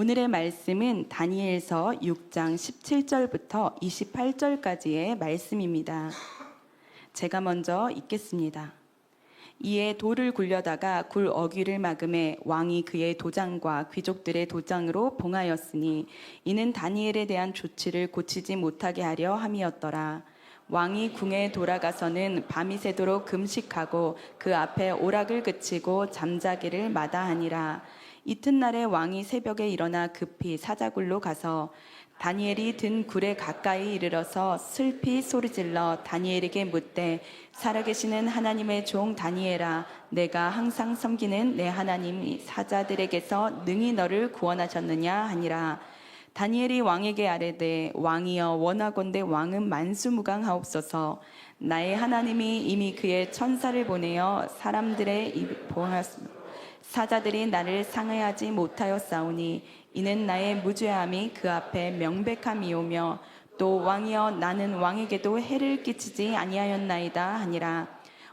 오늘의 말씀은 다니엘서 6장 17절부터 28절까지의 말씀입니다. 제가 먼저 읽겠습니다. 이에 돌을 굴려다가 굴 어귀를 막음에 왕이 그의 도장과 귀족들의 도장으로 봉하였으니 이는 다니엘에 대한 조치를 고치지 못하게 하려 함이었더라. 왕이 궁에 돌아가서는 밤이 새도록 금식하고 그 앞에 오락을 그치고 잠자기를 마다하니라. 이튿날에 왕이 새벽에 일어나 급히 사자굴로 가서 다니엘이 든 굴에 가까이 이르러서 슬피 소리질러 다니엘에게 묻되 살아계시는 하나님의 종 다니엘아, 내가 항상 섬기는 내 하나님이 사자들에게서 능히 너를 구원하셨느냐 하니라. 다니엘이 왕에게 아뢰되 왕이여 원하건대 왕은 만수무강하옵소서. 나의 하나님이 이미 그의 천사를 보내어 사람들의 입 보았습니다. 사자들이 나를 상해하지 못하였사오니 이는 나의 무죄함이 그 앞에 명백함이오며 또 왕이여 나는 왕에게도 해를 끼치지 아니하였나이다 하니라.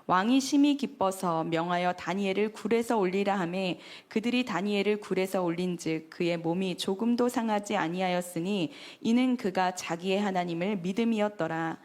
왕이 심히 기뻐서 명하여 다니엘을 굴에서 올리라 하매 그들이 다니엘을 굴에서 올린즉 그의 몸이 조금도 상하지 아니하였으니 이는 그가 자기의 하나님을 믿음이었더라.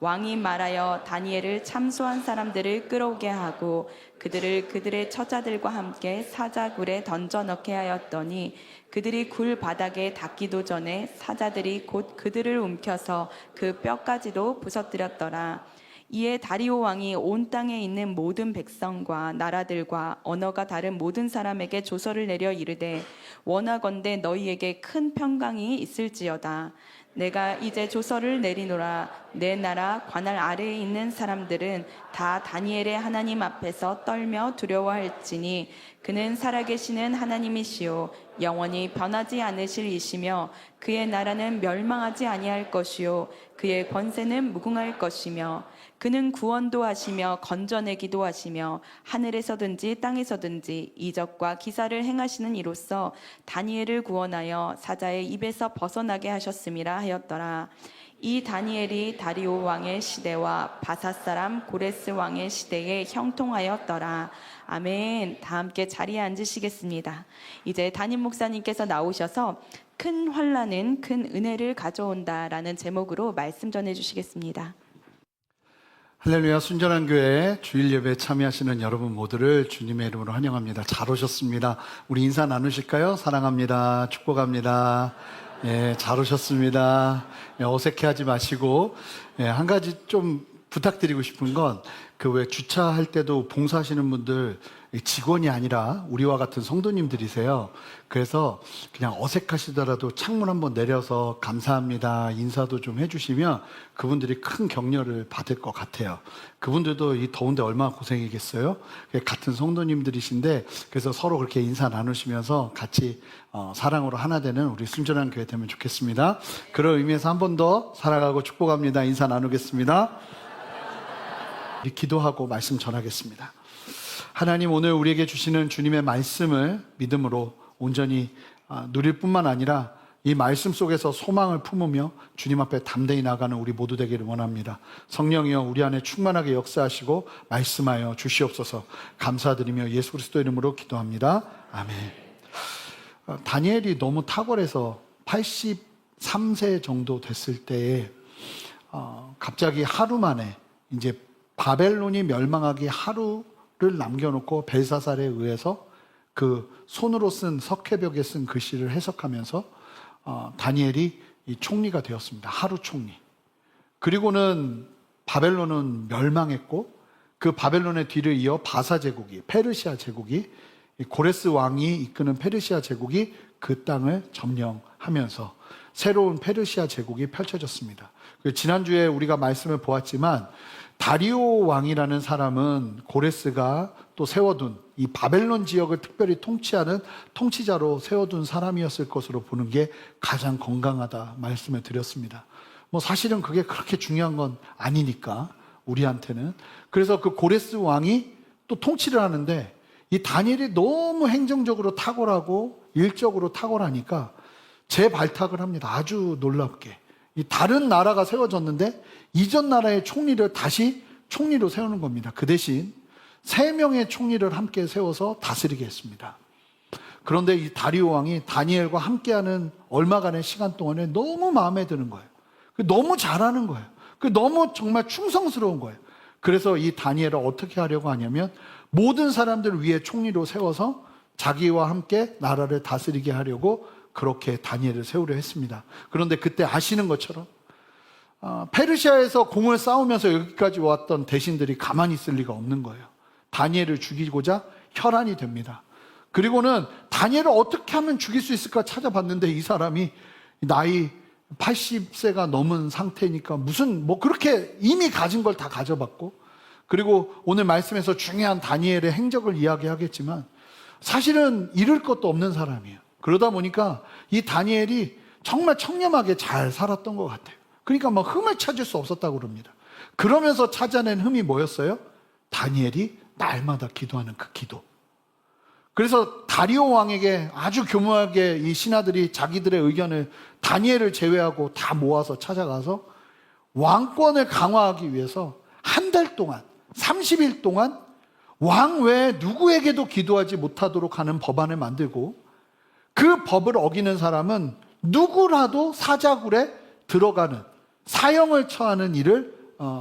왕이 말하여 다니엘을 참소한 사람들을 끌어오게 하고 그들을 그들의 처자들과 함께 사자굴에 던져 넣게 하였더니 그들이 굴 바닥에 닿기도 전에 사자들이 곧 그들을 움켜서 그 뼈까지도 부서뜨렸더라. 이에 다리오 왕이 온 땅에 있는 모든 백성과 나라들과 언어가 다른 모든 사람에게 조서를 내려 이르되 원하건대 너희에게 큰 평강이 있을지어다. 내가 이제 조서를 내리노라. 내 나라 관할 아래에 있는 사람들은 다 다니엘의 하나님 앞에서 떨며 두려워할지니 그는 살아계시는 하나님이시요 영원히 변하지 않으실 이시며 그의 나라는 멸망하지 아니할 것이요 그의 권세는 무궁할 것이며 그는 구원도 하시며 건져내기도 하시며 하늘에서든지 땅에서든지 이적과 기사를 행하시는 이로써 다니엘을 구원하여 사자의 입에서 벗어나게 하셨음이라 하였더라. 이 다니엘이 다리오 왕의 시대와 바사 사람 고레스 왕의 시대에 형통하였더라. 아멘. 다 함께 자리에 앉으시겠습니다. 이제 담임 목사님께서 나오셔서 큰 환난은 큰 은혜를 가져온다라는 제목으로 말씀 전해 주시겠습니다. 할렐루야. 순전한 교회 주일 예배에 참여하시는 여러분 모두를 주님의 이름으로 환영합니다. 잘 오셨습니다. 우리 인사 나누실까요? 사랑합니다. 축복합니다. 예, 잘 오셨습니다. 예, 어색해하지 마시고, 예, 한 가지 좀 부탁드리고 싶은 건 그 왜 주차할 때도 봉사하시는 분들 직원이 아니라 우리와 같은 성도님들이세요. 그래서 그냥 어색하시더라도 창문 한번 내려서 감사합니다 인사도 좀 해주시면 그분들이 큰 격려를 받을 것 같아요. 그분들도 이 더운데 얼마나 고생이겠어요. 같은 성도님들이신데 그래서 서로 그렇게 인사 나누시면서 같이 사랑으로 하나 되는 우리 순전한 교회 되면 좋겠습니다. 그런 의미에서 한 번 더 사랑하고 축복합니다 인사 나누겠습니다. 우리 기도하고 말씀 전하겠습니다. 하나님, 오늘 우리에게 주시는 주님의 말씀을 믿음으로 온전히 누릴 뿐만 아니라 이 말씀 속에서 소망을 품으며 주님 앞에 담대히 나가는 우리 모두 되기를 원합니다. 성령이여 우리 안에 충만하게 역사하시고 말씀하여 주시옵소서. 감사드리며 예수 그리스도 이름으로 기도합니다. 아멘. 다니엘이 너무 탁월해서 83세 정도 됐을 때에 갑자기 하루 만에 이제 바벨론이 멸망하기 하루를 남겨놓고 벨사살에 의해서 그 손으로 쓴 석회벽에 쓴 글씨를 해석하면서 다니엘이 이 총리가 되었습니다. 하루 총리. 그리고는 바벨론은 멸망했고 그 바벨론의 뒤를 이어 바사 제국이, 페르시아 제국이, 고레스 왕이 이끄는 페르시아 제국이 그 땅을 점령하면서 새로운 페르시아 제국이 펼쳐졌습니다. 지난주에 우리가 말씀을 보았지만 다리오 왕이라는 사람은 고레스가 또 세워둔 이 바벨론 지역을 특별히 통치하는 통치자로 세워둔 사람이었을 것으로 보는 게 가장 건강하다 말씀을 드렸습니다. 뭐 사실은 그게 그렇게 중요한 건 아니니까 우리한테는. 그래서 그 고레스 왕이 또 통치를 하는데 이 다니엘이 너무 행정적으로 탁월하고 일적으로 탁월하니까 재발탁을 합니다. 아주 놀랍게. 이 다른 나라가 세워졌는데 이전 나라의 총리를 다시 총리로 세우는 겁니다. 그 대신 3명의 총리를 함께 세워서 다스리게 했습니다. 그런데 이 다리오 왕이 다니엘과 함께하는 얼마간의 시간 동안에 너무 마음에 드는 거예요. 너무 잘하는 거예요. 너무 정말 충성스러운 거예요. 그래서 이 다니엘을 어떻게 하려고 하냐면 모든 사람들 위에 총리로 세워서 자기와 함께 나라를 다스리게 하려고 그렇게 다니엘을 세우려 했습니다. 그런데 그때 아시는 것처럼 페르시아에서 공을 싸우면서 여기까지 왔던 대신들이 가만히 있을 리가 없는 거예요. 다니엘을 죽이고자 혈안이 됩니다. 그리고는 다니엘을 어떻게 하면 죽일 수 있을까 찾아봤는데 이 사람이 나이 80세가 넘은 상태니까 무슨 그렇게 이미 가진 걸 다 가져봤고, 그리고 오늘 말씀에서 중요한 다니엘의 행적을 이야기하겠지만 사실은 잃을 것도 없는 사람이에요. 그러다 보니까 이 다니엘이 정말 청렴하게 잘 살았던 것 같아요. 그러니까 흠을 찾을 수 없었다고 그럽니다. 그러면서 찾아낸 흠이 뭐였어요? 다니엘이 날마다 기도하는 그 기도. 그래서 다리오 왕에게 아주 교묘하게 이 신하들이 자기들의 의견을 다니엘을 제외하고 다 모아서 찾아가서 왕권을 강화하기 위해서 한 달 동안 30일 동안 왕 외에 누구에게도 기도하지 못하도록 하는 법안을 만들고, 그 법을 어기는 사람은 누구라도 사자굴에 들어가는 사형을 처하는 일을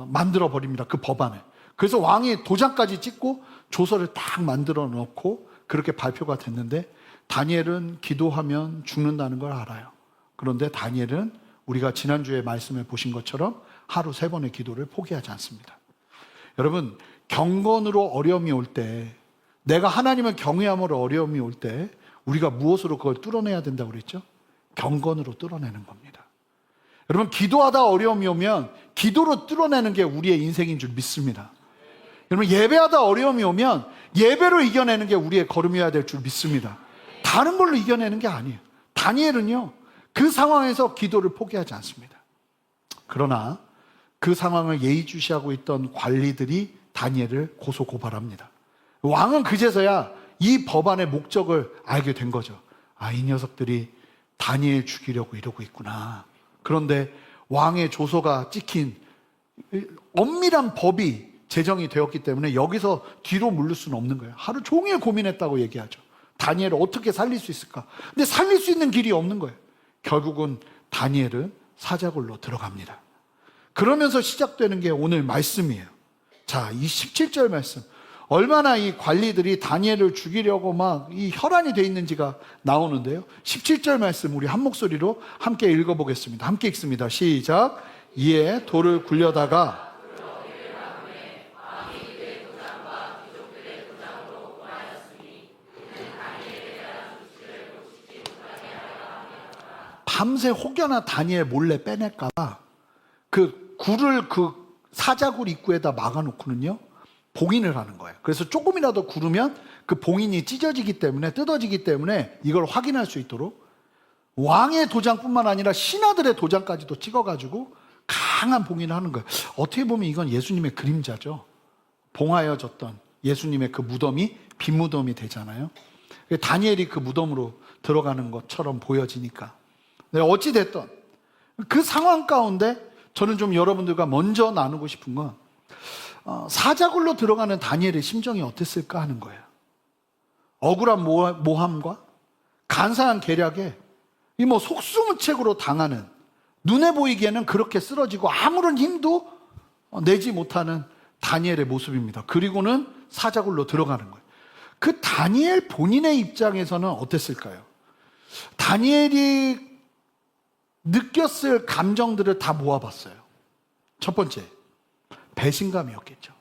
만들어 버립니다. 그 법안을. 그래서 왕이 도장까지 찍고 조서를 딱 만들어 놓고 그렇게 발표가 됐는데, 다니엘은 기도하면 죽는다는 걸 알아요. 그런데 다니엘은 우리가 지난주에 말씀을 보신 것처럼 하루 3번의 기도를 포기하지 않습니다. 여러분, 경건으로 어려움이 올 때, 내가 하나님을 경외함으로 어려움이 올 때 우리가 무엇으로 그걸 뚫어내야 된다고 그랬죠? 경건으로 뚫어내는 겁니다. 여러분, 기도하다 어려움이 오면 기도로 뚫어내는 게 우리의 인생인 줄 믿습니다. 여러분, 예배하다 어려움이 오면 예배로 이겨내는 게 우리의 걸음이어야 될 줄 믿습니다. 다른 걸로 이겨내는 게 아니에요. 다니엘은요, 그 상황에서 기도를 포기하지 않습니다. 그러나 그 상황을 예의주시하고 있던 관리들이 다니엘을 고소 고발합니다. 왕은 그제서야 이 법안의 목적을 알게 된 거죠. 이 녀석들이 다니엘 죽이려고 이러고 있구나. 그런데 왕의 조서가 찍힌 엄밀한 법이 제정이 되었기 때문에 여기서 뒤로 물를 수는 없는 거예요. 하루 종일 고민했다고 얘기하죠. 다니엘을 어떻게 살릴 수 있을까? 근데 살릴 수 있는 길이 없는 거예요. 결국은 다니엘은 사자굴로 들어갑니다. 그러면서 시작되는 게 오늘 말씀이에요. 자, 이 17절 말씀. 얼마나 이 관리들이 다니엘을 죽이려고 막 이 혈안이 돼 있는지가 나오는데요. 17절 말씀 우리 한 목소리로 함께 읽어보겠습니다. 함께 읽습니다. 시작. 이에 돌을 굴려다가 밤새 혹여나 다니엘 몰래 빼낼까봐 그 굴을 그 사자굴 입구에다 막아놓고는요, 봉인을 하는 거예요. 그래서 조금이라도 구르면 그 봉인이 찢어지기 때문에, 뜯어지기 때문에 이걸 확인할 수 있도록 왕의 도장뿐만 아니라 신하들의 도장까지도 찍어가지고 강한 봉인을 하는 거예요. 어떻게 보면 이건 예수님의 그림자죠. 봉하여졌던 예수님의 그 무덤이 빈무덤이 되잖아요. 다니엘이 그 무덤으로 들어가는 것처럼 보여지니까. 네, 어찌됐든 그 상황 가운데 저는 좀 여러분들과 먼저 나누고 싶은 건 사자굴로 들어가는 다니엘의 심정이 어땠을까 하는 거예요. 억울한 모함과 간사한 계략에 이 속수무책으로 당하는, 눈에 보이기에는 그렇게 쓰러지고 아무런 힘도 내지 못하는 다니엘의 모습입니다. 그리고는 사자굴로 들어가는 거예요. 그 다니엘 본인의 입장에서는 어땠을까요? 다니엘이 느꼈을 감정들을 다 모아봤어요. 첫 번째, 배신감이었겠죠.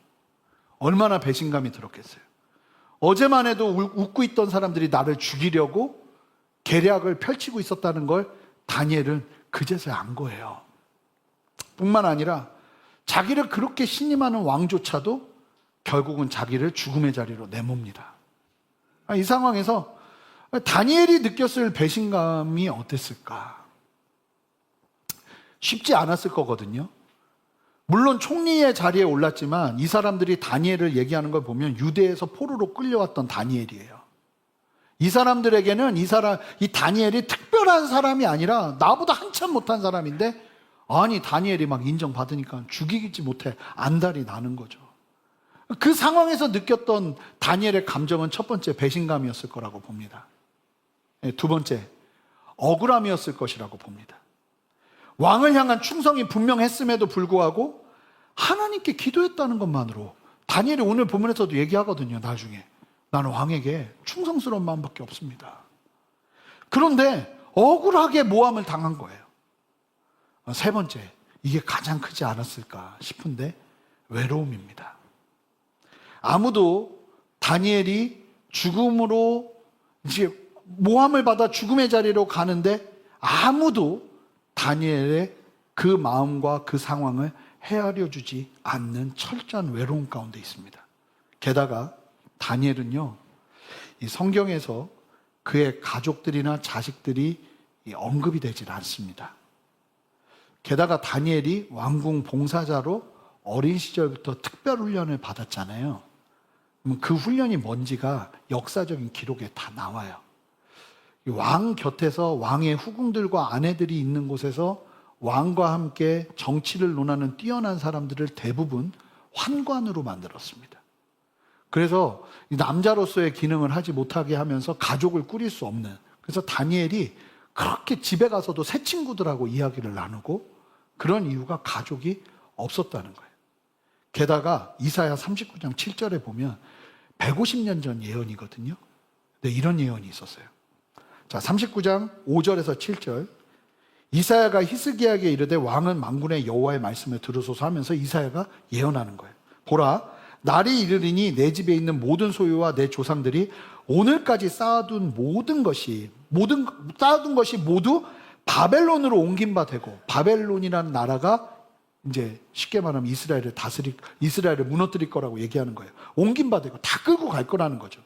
얼마나 배신감이 들었겠어요. 어제만 해도 웃고 있던 사람들이 나를 죽이려고 계략을 펼치고 있었다는 걸 다니엘은 그제서야 안 거예요. 뿐만 아니라 자기를 그렇게 신임하는 왕조차도 결국은 자기를 죽음의 자리로 내몹니다. 이 상황에서 다니엘이 느꼈을 배신감이 어땠을까? 쉽지 않았을 거거든요. 물론 총리의 자리에 올랐지만 이 사람들이 다니엘을 얘기하는 걸 보면 유대에서 포로로 끌려왔던 다니엘이에요. 이 사람들에게는 이 다니엘이 특별한 사람이 아니라 나보다 한참 못한 사람인데, 아니 다니엘이 막 인정받으니까 죽이지 못해 안달이 나는 거죠. 그 상황에서 느꼈던 다니엘의 감정은 첫 번째 배신감이었을 거라고 봅니다. 두 번째, 억울함이었을 것이라고 봅니다. 왕을 향한 충성이 분명했음에도 불구하고 하나님께 기도했다는 것만으로, 다니엘이 오늘 본문에서도 얘기하거든요. 나중에 나는 왕에게 충성스러운 마음밖에 없습니다. 그런데 억울하게 모함을 당한 거예요. 세 번째, 이게 가장 크지 않았을까 싶은데 외로움입니다. 아무도 다니엘이 죽음으로 이제 모함을 받아 죽음의 자리로 가는데 아무도 다니엘의 그 마음과 그 상황을 헤아려 주지 않는 철저한 외로움 가운데 있습니다. 게다가 다니엘은요, 이 성경에서 그의 가족들이나 자식들이 언급이 되질 않습니다. 게다가 다니엘이 왕궁 봉사자로 어린 시절부터 특별 훈련을 받았잖아요. 그럼 그 훈련이 뭔지가 역사적인 기록에 다 나와요. 왕 곁에서 왕의 후궁들과 아내들이 있는 곳에서 왕과 함께 정치를 논하는 뛰어난 사람들을 대부분 환관으로 만들었습니다. 그래서 남자로서의 기능을 하지 못하게 하면서 가족을 꾸릴 수 없는, 그래서 다니엘이 그렇게 집에 가서도 새 친구들하고 이야기를 나누고 그런 이유가 가족이 없었다는 거예요. 게다가 이사야 39장 7절에 보면 150년 전 예언이거든요. 근데 이런 예언이 있었어요. 자, 39장 5절에서 7절. 이사야가 히스기야에게 이르되 왕은 만군의 여호와의 말씀을 들으소서 하면서 이사야가 예언하는 거예요. 보라, 날이 이르리니 내 집에 있는 모든 소유와 내 조상들이 오늘까지 쌓아둔 것이 모두 바벨론으로 옮긴 바 되고, 바벨론이라는 나라가 이제 쉽게 말하면 이스라엘을 무너뜨릴 거라고 얘기하는 거예요. 옮긴 바 되고 다 끌고 갈 거라는 거죠.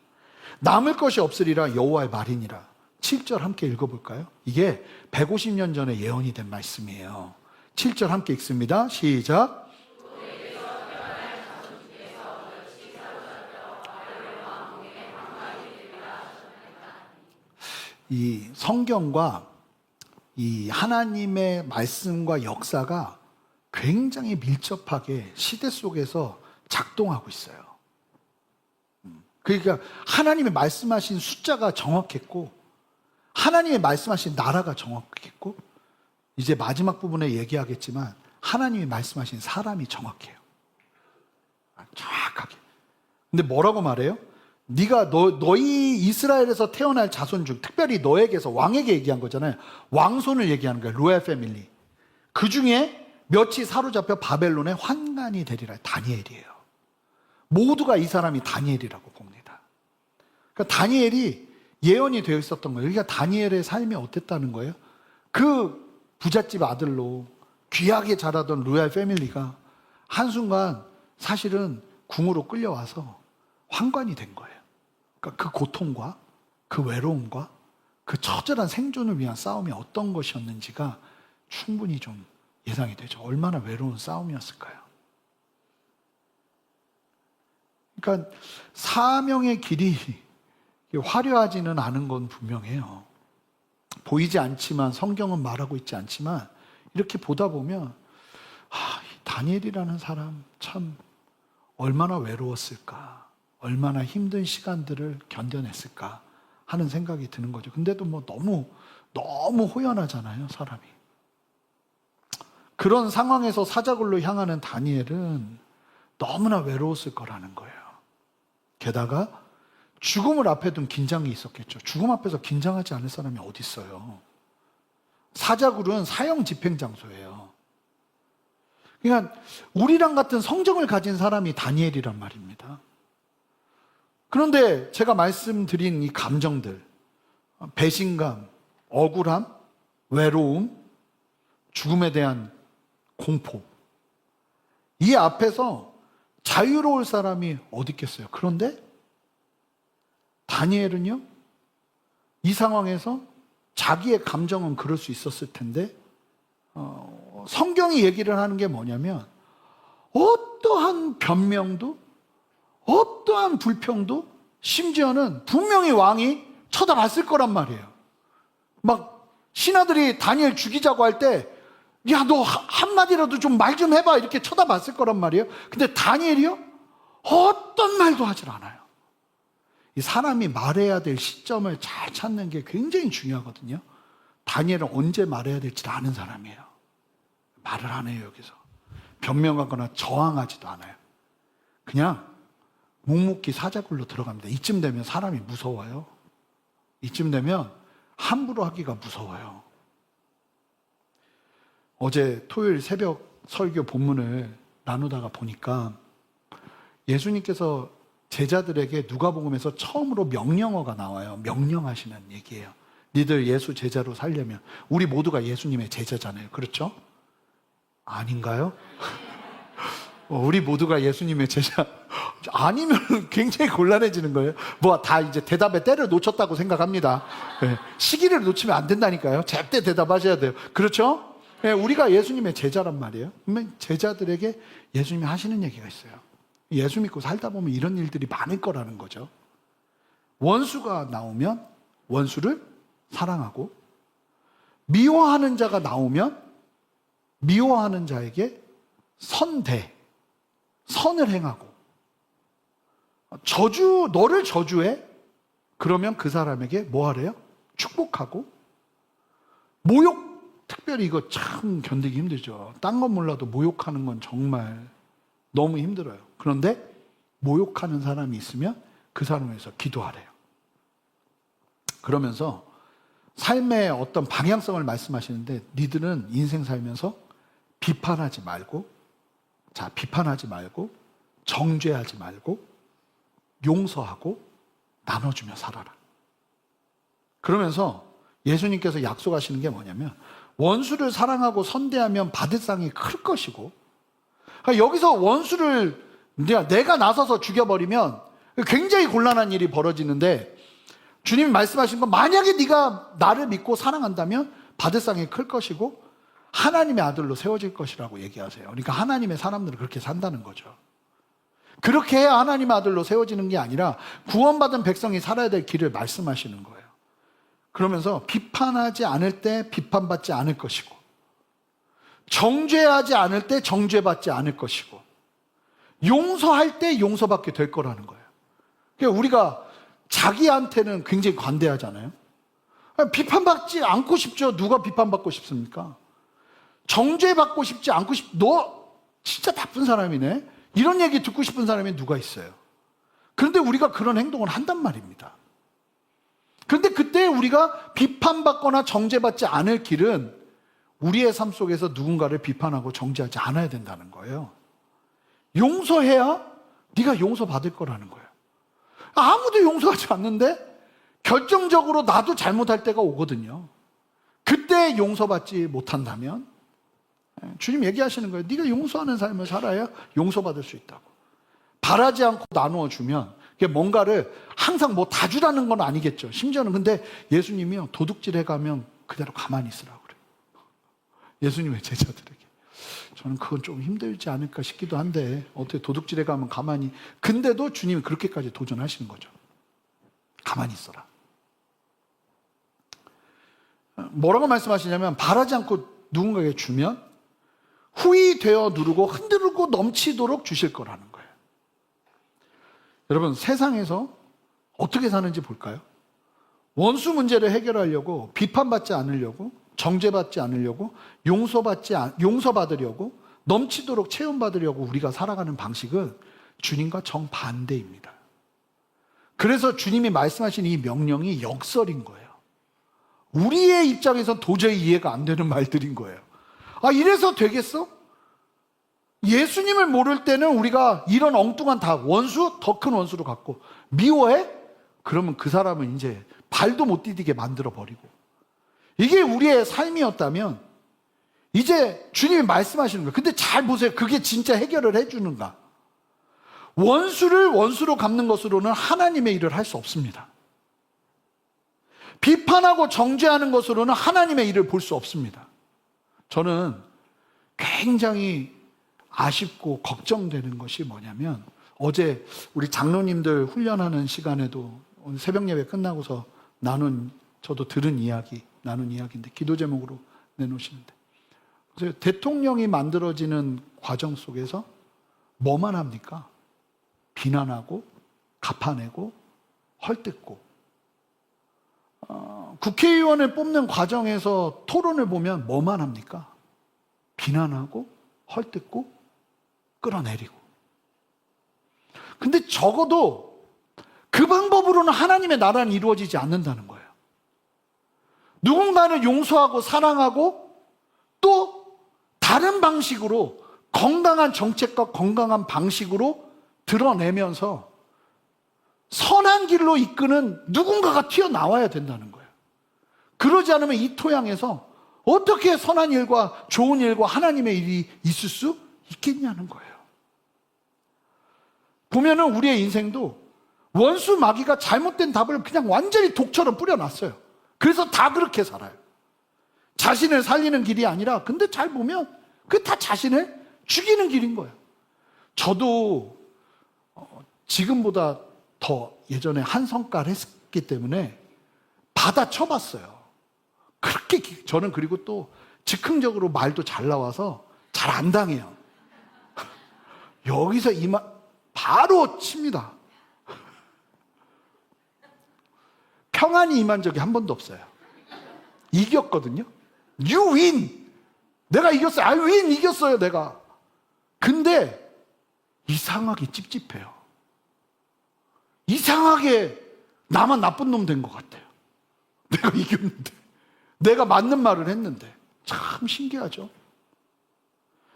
남을 것이 없으리라 여호와의 말이니라. 7절 함께 읽어볼까요? 이게 150년 전에 예언이 된 말씀이에요. 7절 함께 읽습니다. 시작. 이 성경과 이 하나님의 말씀과 역사가 굉장히 밀접하게 시대 속에서 작동하고 있어요. 그러니까 하나님이 말씀하신 숫자가 정확했고, 하나님의 말씀하신 나라가 정확했고, 이제 마지막 부분에 얘기하겠지만 하나님이 말씀하신 사람이 정확해요. 정확하게. 근데 뭐라고 말해요? 네가 너희 이스라엘에서 태어날 자손 중, 특별히 너에게서, 왕에게 얘기한 거잖아요. 왕손을 얘기하는 거예요. 로얄 패밀리. 그 중에 몇이 사로잡혀 바벨론의 환관이 되리라. 다니엘이에요. 모두가 이 사람이 다니엘이라고 봅니다. 그러니까 다니엘이 예언이 되어 있었던 거예요. 그러니까 다니엘의 삶이 어땠다는 거예요? 그 부잣집 아들로 귀하게 자라던 로얄 패밀리가 한순간 사실은 궁으로 끌려와서 환관이 된 거예요. 그러니까 그 고통과 그 외로움과 그 처절한 생존을 위한 싸움이 어떤 것이었는지가 충분히 좀 예상이 되죠. 얼마나 외로운 싸움이었을까요? 그러니까 사명의 길이 화려하지는 않은 건 분명해요. 보이지 않지만, 성경은 말하고 있지 않지만, 이렇게 보다 보면 다니엘이라는 사람 참 얼마나 외로웠을까, 얼마나 힘든 시간들을 견뎌냈을까 하는 생각이 드는 거죠. 근데도 뭐 너무 호연하잖아요, 사람이. 그런 상황에서 사자굴로 향하는 다니엘은 너무나 외로웠을 거라는 거예요. 게다가 죽음을 앞에 둔 긴장이 있었겠죠. 죽음 앞에서 긴장하지 않을 사람이 어디 있어요. 사자굴은 사형 집행 장소예요. 그러니까 우리랑 같은 성정을 가진 사람이 다니엘이란 말입니다. 그런데 제가 말씀드린 이 감정들, 배신감, 억울함, 외로움, 죽음에 대한 공포, 이 앞에서 자유로울 사람이 어디 있겠어요. 그런데 다니엘은요, 이 상황에서 자기의 감정은 그럴 수 있었을 텐데, 성경이 얘기를 하는 게 뭐냐면, 어떠한 변명도, 어떠한 불평도, 심지어는 분명히 왕이 쳐다봤을 거란 말이에요. 막 신하들이 다니엘 죽이자고 할 때, 야, 너 한마디라도 좀 말 좀 해봐, 이렇게 쳐다봤을 거란 말이에요. 근데 다니엘이요, 어떤 말도 하질 않아요. 이 사람이 말해야 될 시점을 잘 찾는 게 굉장히 중요하거든요. 다니엘은 언제 말해야 될지 아는 사람이에요. 말을 안 해요, 여기서. 변명하거나 저항하지도 않아요. 그냥 묵묵히 사자굴로 들어갑니다. 이쯤 되면 사람이 무서워요. 이쯤 되면 함부로 하기가 무서워요. 어제 토요일 새벽 설교 본문을 나누다가 보니까 예수님께서 제자들에게 누가복음에서 처음으로 명령어가 나와요. 명령하시는 얘기예요. 니들 예수 제자로 살려면. 우리 모두가 예수님의 제자잖아요. 그렇죠? 아닌가요? 우리 모두가 예수님의 제자 아니면 굉장히 곤란해지는 거예요. 뭐 다 이제 대답에 때를 놓쳤다고 생각합니다. 네. 시기를 놓치면 안 된다니까요. 제때 대답하셔야 돼요. 그렇죠? 네, 우리가 예수님의 제자란 말이에요. 그러면 제자들에게 예수님이 하시는 얘기가 있어요. 예수 믿고 살다 보면 이런 일들이 많을 거라는 거죠. 원수가 나오면 원수를 사랑하고, 미워하는 자가 나오면 미워하는 자에게 선을 행하고, 너를 저주해? 그러면 그 사람에게 뭐 하래요? 축복하고, 모욕, 특별히 이거 참 견디기 힘들죠. 딴 건 몰라도 모욕하는 건 정말 너무 힘들어요. 그런데 모욕하는 사람이 있으면 그 사람을 위해서 기도하래요. 그러면서 삶의 어떤 방향성을 말씀하시는데, 니들은 인생 살면서 비판하지 말고, 정죄하지 말고, 용서하고, 나눠주며 살아라. 그러면서 예수님께서 약속하시는 게 뭐냐면, 원수를 사랑하고 선대하면 받을 상이 클 것이고, 여기서 원수를 내가 나서서 죽여버리면 굉장히 곤란한 일이 벌어지는데, 주님이 말씀하신 건 만약에 네가 나를 믿고 사랑한다면 받을 상이 클 것이고 하나님의 아들로 세워질 것이라고 얘기하세요. 그러니까 하나님의 사람들은 그렇게 산다는 거죠. 그렇게 해야 하나님의 아들로 세워지는 게 아니라 구원받은 백성이 살아야 될 길을 말씀하시는 거예요. 그러면서 비판하지 않을 때 비판받지 않을 것이고, 정죄하지 않을 때 정죄받지 않을 것이고, 용서할 때 용서받게 될 거라는 거예요. 그러니까 우리가 자기한테는 굉장히 관대하잖아요. 비판받지 않고 싶죠. 누가 비판받고 싶습니까? 정죄받고 싶지 않고 너 진짜 나쁜 사람이네, 이런 얘기 듣고 싶은 사람이 누가 있어요? 그런데 우리가 그런 행동을 한단 말입니다. 그런데 그때 우리가 비판받거나 정죄받지 않을 길은 우리의 삶 속에서 누군가를 비판하고 정죄하지 않아야 된다는 거예요. 용서해야 네가 용서받을 거라는 거예요. 아무도 용서하지 않는데 결정적으로 나도 잘못할 때가 오거든요. 그때 용서받지 못한다면, 주님 얘기하시는 거예요. 네가 용서하는 삶을 살아야 용서받을 수 있다고. 바라지 않고 나누어 주면, 뭔가를 항상 뭐 다 주라는 건 아니겠죠. 심지어는 근데 예수님이요, 도둑질 해가면 그대로 가만히 있으라고 그래요. 예수님의 제자들에게. 저는 그건 좀 힘들지 않을까 싶기도 한데, 어떻게 도둑질해 가면 가만히, 근데도 주님이 그렇게까지 도전하시는 거죠. 가만히 있어라. 뭐라고 말씀하시냐면, 바라지 않고 누군가에게 주면 후히 되어 누르고 흔들고 넘치도록 주실 거라는 거예요. 여러분, 세상에서 어떻게 사는지 볼까요? 원수 문제를 해결하려고, 비판받지 않으려고, 정죄받지 않으려고, 용서받으려고, 넘치도록 체험받으려고 우리가 살아가는 방식은 주님과 정반대입니다. 그래서 주님이 말씀하신 이 명령이 역설인 거예요. 우리의 입장에서 도저히 이해가 안 되는 말들인 거예요. 이래서 되겠어? 예수님을 모를 때는 우리가 이런 엉뚱한 원수, 더 큰 원수로 갖고, 미워해? 그러면 그 사람은 이제 발도 못 디디게 만들어버리고, 이게 우리의 삶이었다면 이제 주님이 말씀하시는 거예요. 근데 잘 보세요. 그게 진짜 해결을 해주는가? 원수를 원수로 갚는 것으로는 하나님의 일을 할 수 없습니다. 비판하고 정죄하는 것으로는 하나님의 일을 볼 수 없습니다. 저는 굉장히 아쉽고 걱정되는 것이 뭐냐면, 어제 우리 장로님들 훈련하는 시간에도 오늘 새벽 예배 끝나고서 저도 들은 나눈 이야기인데, 기도 제목으로 내놓으시는데, 그래서 대통령이 만들어지는 과정 속에서 뭐만 합니까? 비난하고 갚아내고 헐뜯고, 국회의원을 뽑는 과정에서 토론을 보면 뭐만 합니까? 비난하고 헐뜯고 끌어내리고. 근데 적어도 그 방법으로는 하나님의 나라는 이루어지지 않는다는 거예요. 누군가를 용서하고 사랑하고 또 다른 방식으로 건강한 정책과 건강한 방식으로 드러내면서 선한 길로 이끄는 누군가가 튀어나와야 된다는 거예요. 그러지 않으면 이 토양에서 어떻게 선한 일과 좋은 일과 하나님의 일이 있을 수 있겠냐는 거예요. 보면은 우리의 인생도 원수 마귀가 잘못된 답을 그냥 완전히 독처럼 뿌려놨어요. 그래서 다 그렇게 살아요. 자신을 살리는 길이 아니라, 근데 잘 보면 그게 다 자신을 죽이는 길인 거예요. 저도 지금보다 더 예전에 한 성깔 했기 때문에 받아쳐봤어요. 그렇게 저는 그리고 또 즉흥적으로 말도 잘 나와서 잘 안 당해요. 여기서 바로 칩니다. 평안이 임한 적이 한 번도 없어요. 이겼거든요. You win. 내가 이겼어요. I win. 이겼어요, 내가. 근데 이상하게 찝찝해요. 이상하게 나만 나쁜 놈 된 것 같아요. 내가 이겼는데, 내가 맞는 말을 했는데. 참 신기하죠.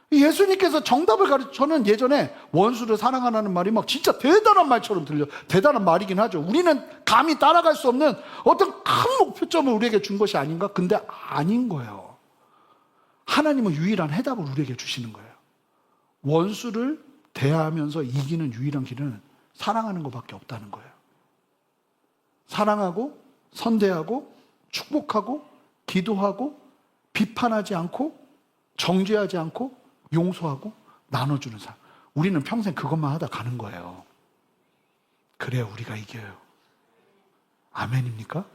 예수님께서 정답을 저는 예전에 원수를 사랑하라는 말이 막 진짜 대단한 말처럼 들려요. 대단한 말이긴 하죠. 우리는 감히 따라갈 수 없는 어떤 큰 목표점을 우리에게 준 것이 아닌가? 근데 아닌 거예요. 하나님은 유일한 해답을 우리에게 주시는 거예요. 원수를 대하면서 이기는 유일한 길은 사랑하는 것밖에 없다는 거예요. 사랑하고 선대하고 축복하고 기도하고 비판하지 않고 정죄하지 않고 용서하고 나눠주는 삶. 우리는 평생 그것만 하다 가는 거예요. 그래야 우리가 이겨요. 아멘입니까?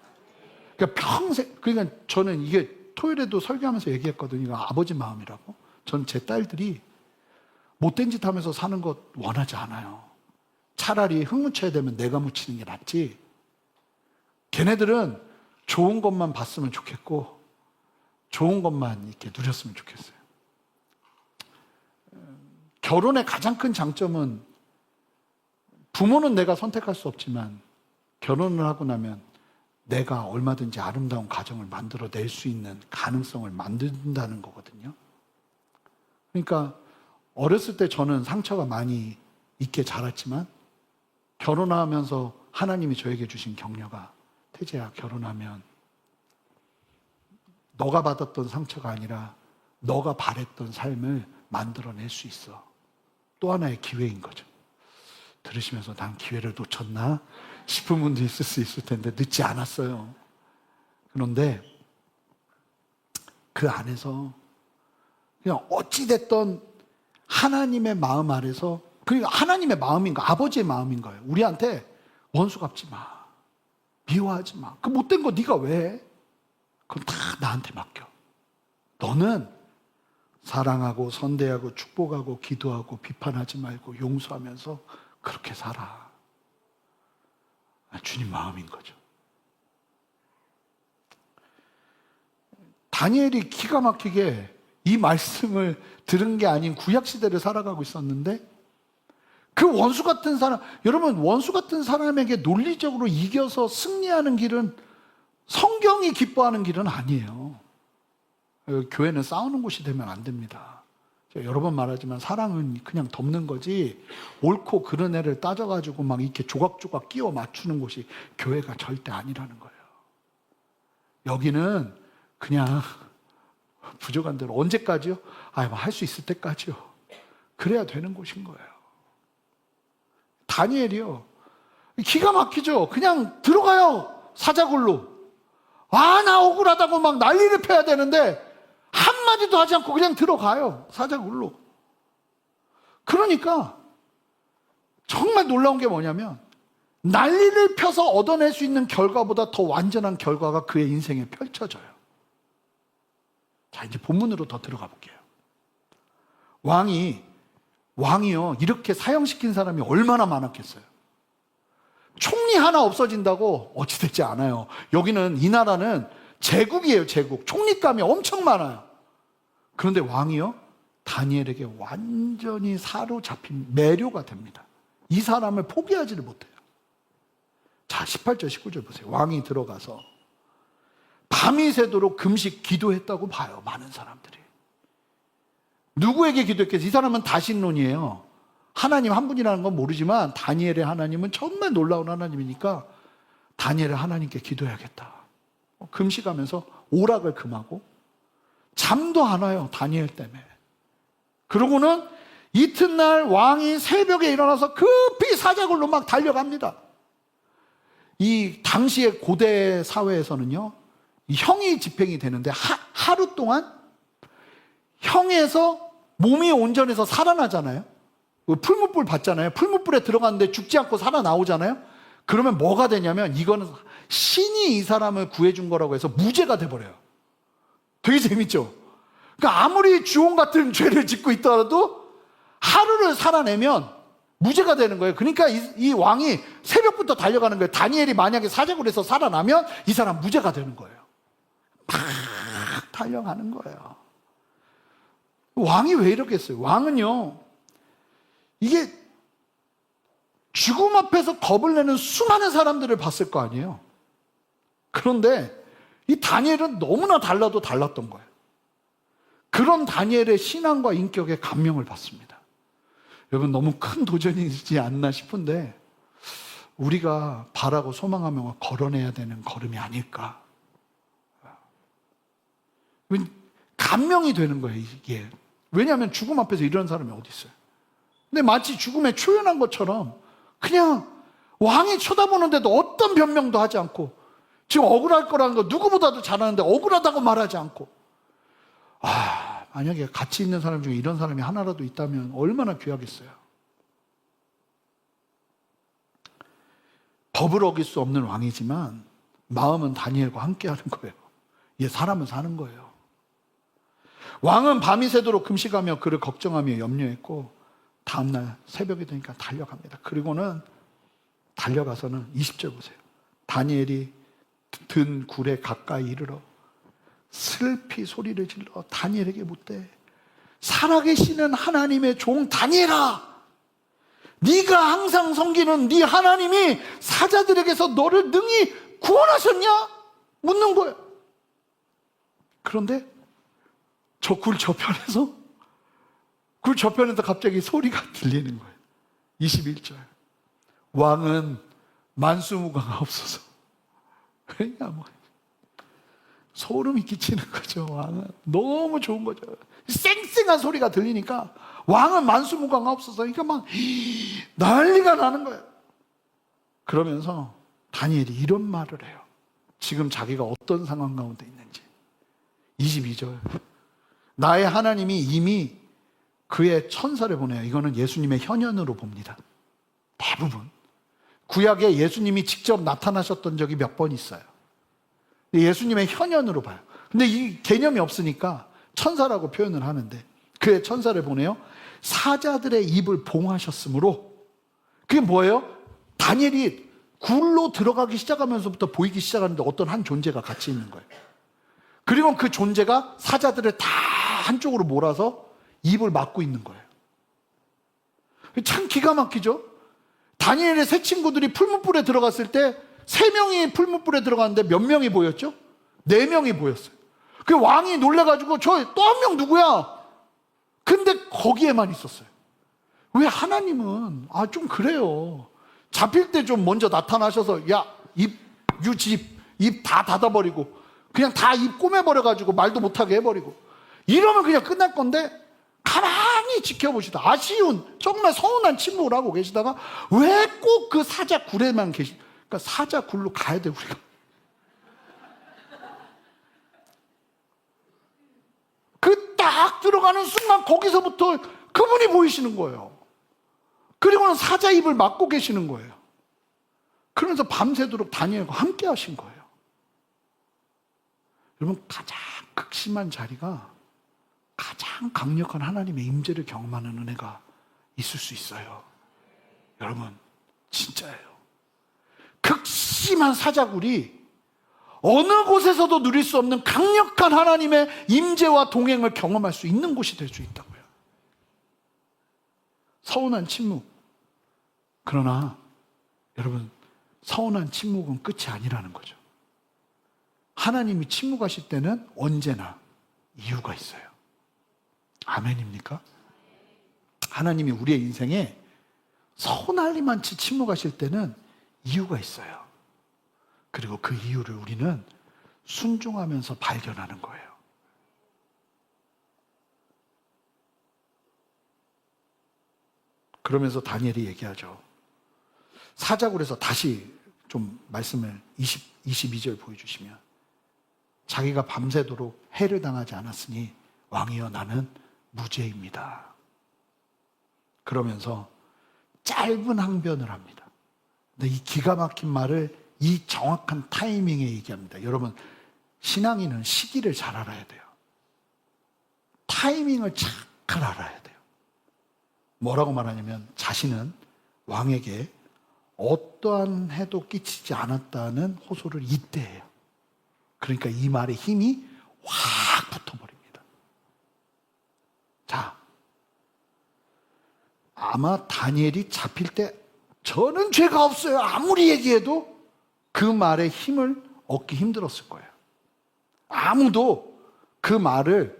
그러니까 평생, 그러니까 저는 이게 토요일에도 설교하면서 얘기했거든요. 이거 아버지 마음이라고. 저는 제 딸들이 못된 짓 하면서 사는 것 원하지 않아요. 차라리 흙 묻혀야 되면 내가 묻히는 게 낫지. 걔네들은 좋은 것만 봤으면 좋겠고 좋은 것만 이렇게 누렸으면 좋겠어요. 결혼의 가장 큰 장점은 부모는 내가 선택할 수 없지만 결혼을 하고 나면 내가 얼마든지 아름다운 가정을 만들어낼 수 있는 가능성을 만든다는 거거든요. 그러니까 어렸을 때 저는 상처가 많이 있게 자랐지만 결혼하면서 하나님이 저에게 주신 격려가, 태재야, 결혼하면 너가 받았던 상처가 아니라 너가 바랬던 삶을 만들어낼 수 있어. 또 하나의 기회인 거죠. 들으시면서 난 기회를 놓쳤나 싶은 분도 있을 수 있을 텐데 늦지 않았어요. 그런데 그 안에서 그냥 어찌됐던 하나님의 마음 아래서, 그러니까 하나님의 마음인가 아버지의 마음인 거예요. 우리한테 원수 갚지 마, 미워하지 마, 그 못된 거 네가 왜 해? 그건 다 나한테 맡겨. 너는 사랑하고 선대하고 축복하고 기도하고 비판하지 말고 용서하면서 그렇게 살아. 주님 마음인 거죠. 다니엘이 기가 막히게 이 말씀을 들은 게 아닌 구약시대를 살아가고 있었는데 그 원수 같은 사람, 여러분 원수 같은 사람에게 논리적으로 이겨서 승리하는 길은 성경이 기뻐하는 길은 아니에요. 교회는 싸우는 곳이 되면 안 됩니다. 제가 여러 번 말하지만 사랑은 그냥 덮는 거지 옳고 그른 애를 따져가지고 막 이렇게 조각조각 끼워 맞추는 곳이 교회가 절대 아니라는 거예요. 여기는 그냥 부족한 대로 언제까지요? 할 수 있을 때까지요. 그래야 되는 곳인 거예요. 다니엘이요. 기가 막히죠. 그냥 들어가요. 사자굴로. 나 억울하다고 막 난리를 펴야 되는데 한마디도 하지 않고 그냥 들어가요. 사자굴로. 그러니까 정말 놀라운 게 뭐냐면 난리를 펴서 얻어낼 수 있는 결과보다 더 완전한 결과가 그의 인생에 펼쳐져요. 자, 이제 본문으로 더 들어가 볼게요. 왕이요, 이렇게 사형시킨 사람이 얼마나 많았겠어요. 총리 총리 하나 없어진다고 어찌되지 않아요. 여기는, 이 나라는 제국이에요, 제국. 총리감이 엄청 많아요. 그런데 왕이요, 다니엘에게 완전히 사로잡힌 매료가 됩니다. 이 사람을 포기하지를 못해요. 자, 18절 19절 보세요. 왕이 들어가서 밤이 새도록 금식 기도했다고 봐요, 많은 사람들이. 누구에게 기도했겠어요? 이 사람은 다신론이에요. 하나님 한 분이라는 건 모르지만 다니엘의 하나님은 정말 놀라운 하나님이니까 다니엘의 하나님께 기도해야겠다. 금식하면서 오락을 금하고 잠도 안 와요, 다니엘 때문에. 그러고는 이튿날 왕이 새벽에 일어나서 급히 사자굴로 막 달려갑니다. 이 당시의 고대 사회에서는요, 이 형이 집행이 되는데 하루 동안 형에서 몸이 온전해서 살아나잖아요. 풀무불 받잖아요. 풀무불에 들어갔는데 죽지 않고 살아나오잖아요. 그러면 뭐가 되냐면 이거는 신이 이 사람을 구해준 거라고 해서 무죄가 돼버려요. 되게 재밌죠? 그러니까 아무리 주홍 같은 죄를 짓고 있더라도 하루를 살아내면 무죄가 되는 거예요. 그러니까 이 왕이 새벽부터 달려가는 거예요. 다니엘이 만약에 사자굴에서 살아나면 이 사람 무죄가 되는 거예요. 막 달려가는 거예요. 왕이 왜 이러겠어요? 왕은요, 이게 죽음 앞에서 겁을 내는 수많은 사람들을 봤을 거 아니에요. 그런데 이 다니엘은 너무나 달라도 달랐던 거예요. 그런 다니엘의 신앙과 인격에 감명을 받습니다. 여러분, 너무 큰 도전이지 않나 싶은데 우리가 바라고 소망하며 걸어내야 되는 걸음이 아닐까. 감명이 되는 거예요, 이게. 왜냐하면 죽음 앞에서 이런 사람이 어디 있어요? 근데 마치 죽음에 초연한 것처럼 그냥 왕이 쳐다보는데도 어떤 변명도 하지 않고, 지금 억울할 거라는 거 누구보다도 잘 아는데 억울하다고 말하지 않고, 만약에 같이 있는 사람 중에 이런 사람이 하나라도 있다면 얼마나 귀하겠어요. 법을 어길 수 없는 왕이지만 마음은 다니엘과 함께 하는 거예요. 얘 사람은 사는 거예요. 왕은 밤이 새도록 금식하며 그를 걱정하며 염려했고 다음날 새벽이 되니까 달려갑니다. 그리고는 달려가서는 20절 보세요. 다니엘이 든 굴에 가까이 이르러 슬피 소리를 질러 다니엘에게 묻되, 살아계시는 하나님의 종 다니엘아, 네가 항상 섬기는 네 하나님이 사자들에게서 너를 능히 구원하셨냐? 묻는 거예요. 그런데 저 굴 저편에서 갑자기 소리가 들리는 거예요. 21절. 왕은 만수무강하 없어서. 그러니까 뭐 소름이 끼치는 거죠. 왕은 너무 좋은 거죠. 쌩쌩한 소리가 들리니까 왕은 만수무강하 없어서, 그러니까 막 난리가 나는 거예요. 그러면서 다니엘이 이런 말을 해요. 지금 자기가 어떤 상황 가운데 있는지. 22절. 나의 하나님이 이미 그의 천사를 보내요. 이거는 예수님의 현현으로 봅니다. 대부분. 구약에 예수님이 직접 나타나셨던 적이 몇 번 있어요. 예수님의 현현으로 봐요. 근데 이 개념이 없으니까 천사라고 표현을 하는데, 그의 천사를 보내요. 사자들의 입을 봉하셨으므로. 그게 뭐예요? 다니엘이 굴로 들어가기 시작하면서부터 보이기 시작하는데 어떤 한 존재가 같이 있는 거예요. 그리고 그 존재가 사자들을 다 한쪽으로 몰아서 입을 막고 있는 거예요. 참 기가 막히죠? 다니엘의 세 친구들이 풀무불에 들어갔을 때 3명이 풀무불에 들어갔는데 몇 명이 보였죠? 4명이 보였어요. 그 왕이 놀라가지고 저 또 한 명 누구야? 근데 거기에만 있었어요. 왜? 하나님은 좀 그래요. 잡힐 때 좀 먼저 나타나셔서 야, 입 다 닫아버리고 그냥 다 입 꼬매버려가지고 말도 못하게 해버리고 이러면 그냥 끝날 건데, 가만히 지켜보시다 아쉬운, 정말 서운한 침묵을 하고 계시다가 왜 꼭 그 사자 굴에만 그러니까 사자 굴로 가야 돼, 우리가. 그 딱 들어가는 순간 거기서부터 그분이 보이시는 거예요. 그리고는 사자 입을 막고 계시는 거예요. 그러면서 밤새도록 다니엘과 함께 하신 거예요. 여러분, 가장 극심한 자리가 가장 강력한 하나님의 임재를 경험하는 은혜가 있을 수 있어요. 여러분, 진짜예요. 그 작지만 사자굴이 어느 곳에서도 누릴 수 없는 강력한 하나님의 임재와 동행을 경험할 수 있는 곳이 될 수 있다고요. 서운한 침묵. 그러나 여러분, 서운한 침묵은 끝이 아니라는 거죠. 하나님이 침묵하실 때는 언제나 이유가 있어요. 아멘입니까? 하나님이 우리의 인생에 서운하리만치 침묵하실 때는 이유가 있어요. 그리고 그 이유를 우리는 순종하면서 발견하는 거예요. 그러면서 다니엘이 얘기하죠. 사자굴에서 다시 좀 말씀을 22절 보여주시면, 자기가 밤새도록 해를 당하지 않았으니 왕이여 나는 무죄입니다. 그러면서 짧은 항변을 합니다. 근데 이 기가 막힌 말을 이 정확한 타이밍에 얘기합니다. 여러분, 신앙인은 시기를 잘 알아야 돼요. 타이밍을 잘 알아야 돼요. 뭐라고 말하냐면, 자신은 왕에게 어떠한 해도 끼치지 않았다는 호소를 이때 해요. 그러니까 이 말에 힘이 확 붙어버립니다. 자, 아마 다니엘이 잡힐 때 저는 죄가 없어요 아무리 얘기해도 그 말에 힘을 얻기 힘들었을 거예요. 아무도 그 말에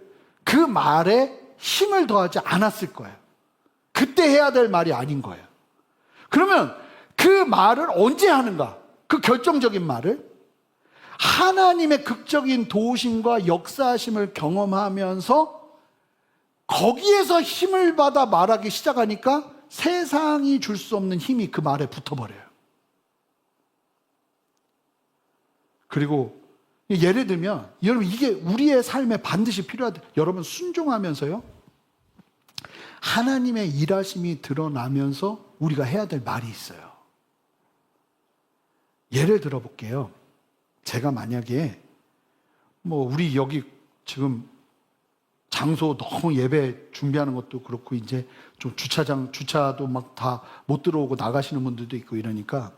힘을 더하지 않았을 거예요. 그때 해야 될 말이 아닌 거예요. 그러면 그 말을 언제 하는가? 그 결정적인 말을 하나님의 극적인 도우심과 역사하심을 경험하면서 거기에서 힘을 받아 말하기 시작하니까 세상이 줄 수 없는 힘이 그 말에 붙어버려요. 그리고 예를 들면, 여러분, 이게 우리의 삶에 반드시 필요하다. 여러분, 순종하면서요, 하나님의 일하심이 드러나면서 우리가 해야 될 말이 있어요. 예를 들어 볼게요. 제가 만약에 우리 여기 지금 장소 너무 예배 준비하는 것도 그렇고, 이제 좀 주차도 막 다 못 들어오고 나가시는 분들도 있고 이러니까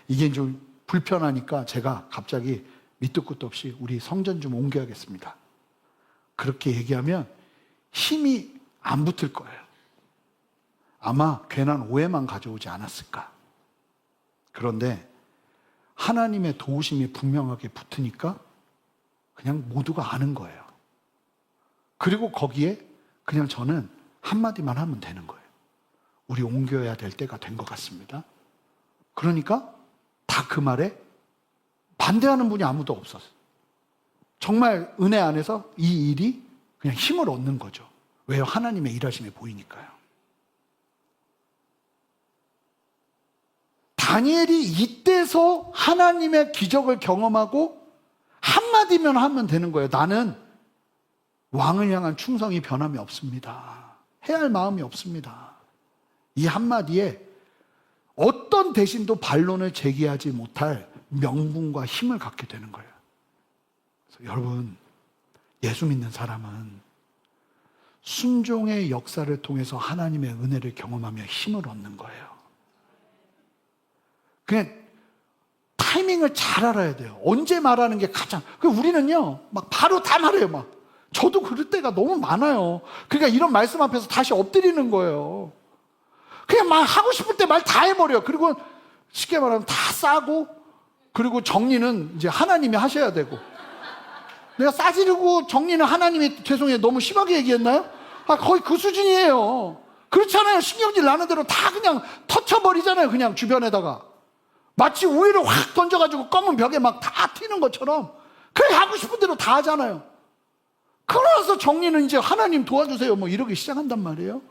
이게 좀 불편하니까 제가 갑자기 밑도 끝도 없이 우리 성전 좀 옮겨야겠습니다. 그렇게 얘기하면 힘이 안 붙을 거예요. 아마 괜한 오해만 가져오지 않았을까. 그런데 하나님의 도우심이 분명하게 붙으니까 그냥 모두가 아는 거예요. 그리고 거기에 그냥 저는 한마디만 하면 되는 거예요. 우리 옮겨야 될 때가 된 것 같습니다. 그러니까 다 그 말에 반대하는 분이 아무도 없었어요. 정말 은혜 안에서 이 일이 그냥 힘을 얻는 거죠. 왜요? 하나님의 일하심이 보이니까요. 다니엘이 이때서 하나님의 기적을 경험하고 한마디면 하면 되는 거예요. 나는 왕을 향한 충성이 변함이 없습니다. 해야 할 마음이 없습니다. 이 한마디에 어떤 대신도 반론을 제기하지 못할 명분과 힘을 갖게 되는 거예요. 그래서 여러분, 예수 믿는 사람은 순종의 역사를 통해서 하나님의 은혜를 경험하며 힘을 얻는 거예요. 그냥 타이밍을 잘 알아야 돼요. 언제 말하는 게 가장. 우리는요, 막 바로 다 말해요. 막 저도 그럴 때가 너무 많아요. 그러니까 이런 말씀 앞에서 다시 엎드리는 거예요. 그냥 막 하고 싶을 때 말 다 해버려요. 그리고 쉽게 말하면 다 싸고, 그리고 정리는 이제 하나님이 하셔야 되고. 내가 싸지르고 정리는 하나님이, 죄송해요, 너무 심하게 얘기했나요? 거의 그 수준이에요. 그렇잖아요. 신경질 나는 대로 다 그냥 터쳐버리잖아요. 그냥 주변에다가. 마치 우유를 확 던져가지고 검은 벽에 막 다 튀는 것처럼. 그래, 하고 싶은 대로 다 하잖아요. 그러면서 정리는 이제 하나님 도와주세요 이러기 시작한단 말이에요.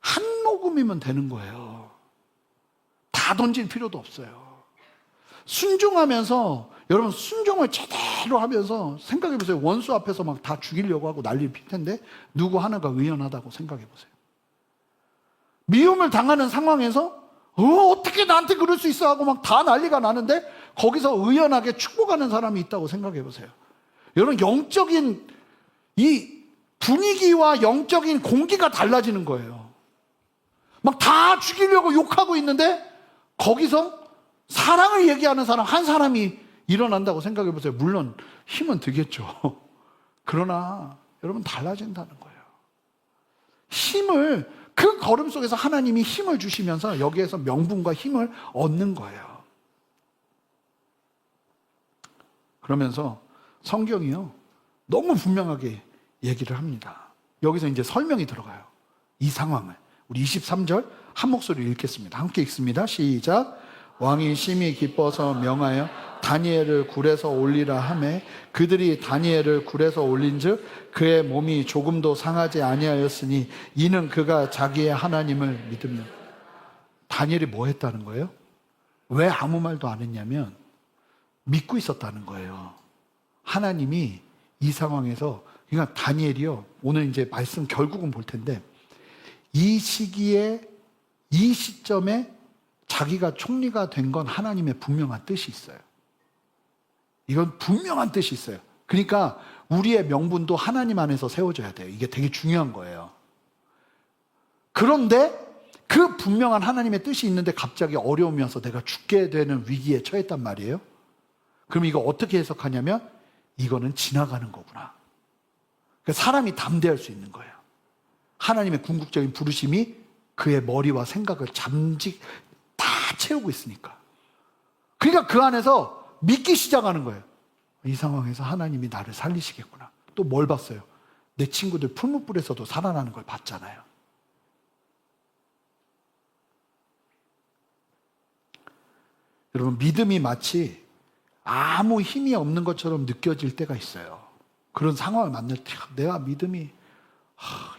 한 모금이면 되는 거예요. 다 던질 필요도 없어요. 순종하면서, 여러분, 순종을 제대로 하면서 생각해 보세요. 원수 앞에서 막 다 죽이려고 하고 난리 필 텐데 누구 하나가 의연하다고 생각해 보세요. 미움을 당하는 상황에서 어떻게 나한테 그럴 수 있어 하고 막 다 난리가 나는데 거기서 의연하게 축복하는 사람이 있다고 생각해 보세요. 여러분, 영적인 이 분위기와 영적인 공기가 달라지는 거예요. 막 다 죽이려고 욕하고 있는데 거기서 사랑을 얘기하는 사람 한 사람이 일어난다고 생각해 보세요. 물론 힘은 들겠죠. 그러나 여러분 달라진다는 거예요. 힘을, 그 걸음 속에서 하나님이 힘을 주시면서 여기에서 명분과 힘을 얻는 거예요. 그러면서 성경이요, 너무 분명하게 얘기를 합니다. 여기서 이제 설명이 들어가요. 이 상황을. 우리 23절 한 목소리로 읽겠습니다. 함께 읽습니다. 시작. 왕이 심히 기뻐서 명하여 다니엘을 굴에서 올리라 하매 그들이 다니엘을 굴에서 올린즉 그의 몸이 조금도 상하지 아니하였으니 이는 그가 자기의 하나님을 믿으며. 다니엘이 뭐 했다는 거예요? 왜 아무 말도 안 했냐면 믿고 있었다는 거예요. 하나님이 이 상황에서, 그러니까 다니엘이요, 오늘 이제 말씀 결국은 볼 텐데, 이 시기에, 이 시점에 자기가 총리가 된 건 하나님의 분명한 뜻이 있어요. 이건 분명한 뜻이 있어요. 그러니까 우리의 명분도 하나님 안에서 세워져야 돼요. 이게 되게 중요한 거예요. 그런데 그 분명한 하나님의 뜻이 있는데 갑자기 어려움이 와서 내가 죽게 되는 위기에 처했단 말이에요. 그럼 이거 어떻게 해석하냐면 이거는 지나가는 거구나. 그러니까 사람이 담대할 수 있는 거예요. 하나님의 궁극적인 부르심이 그의 머리와 생각을 잠직 다 채우고 있으니까. 그러니까 그 안에서 믿기 시작하는 거예요. 이 상황에서 하나님이 나를 살리시겠구나. 또 뭘 봤어요? 내 친구들 풀무불에서도 살아나는 걸 봤잖아요. 여러분, 믿음이 마치 아무 힘이 없는 것처럼 느껴질 때가 있어요. 그런 상황을 만날 때 내가 믿음이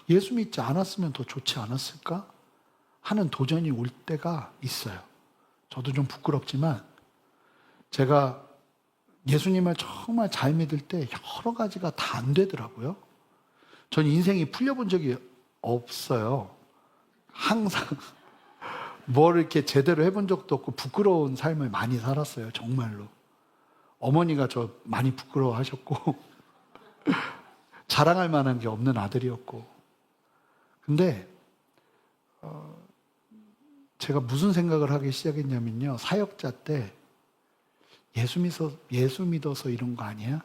예수 믿지 않았으면 더 좋지 않았을까 하는 도전이 올 때가 있어요. 저도 좀 부끄럽지만 제가 예수님을 정말 잘 믿을 때 여러 가지가 다 안 되더라고요. 전 인생이 풀려본 적이 없어요. 항상 뭘 이렇게 제대로 해본 적도 없고 부끄러운 삶을 많이 살았어요. 정말로. 어머니가 저 많이 부끄러워하셨고 자랑할 만한 게 없는 아들이었고. 근데 제가 무슨 생각을 하기 시작했냐면요, 사역자 때 예수 믿어서 이런 거 아니야?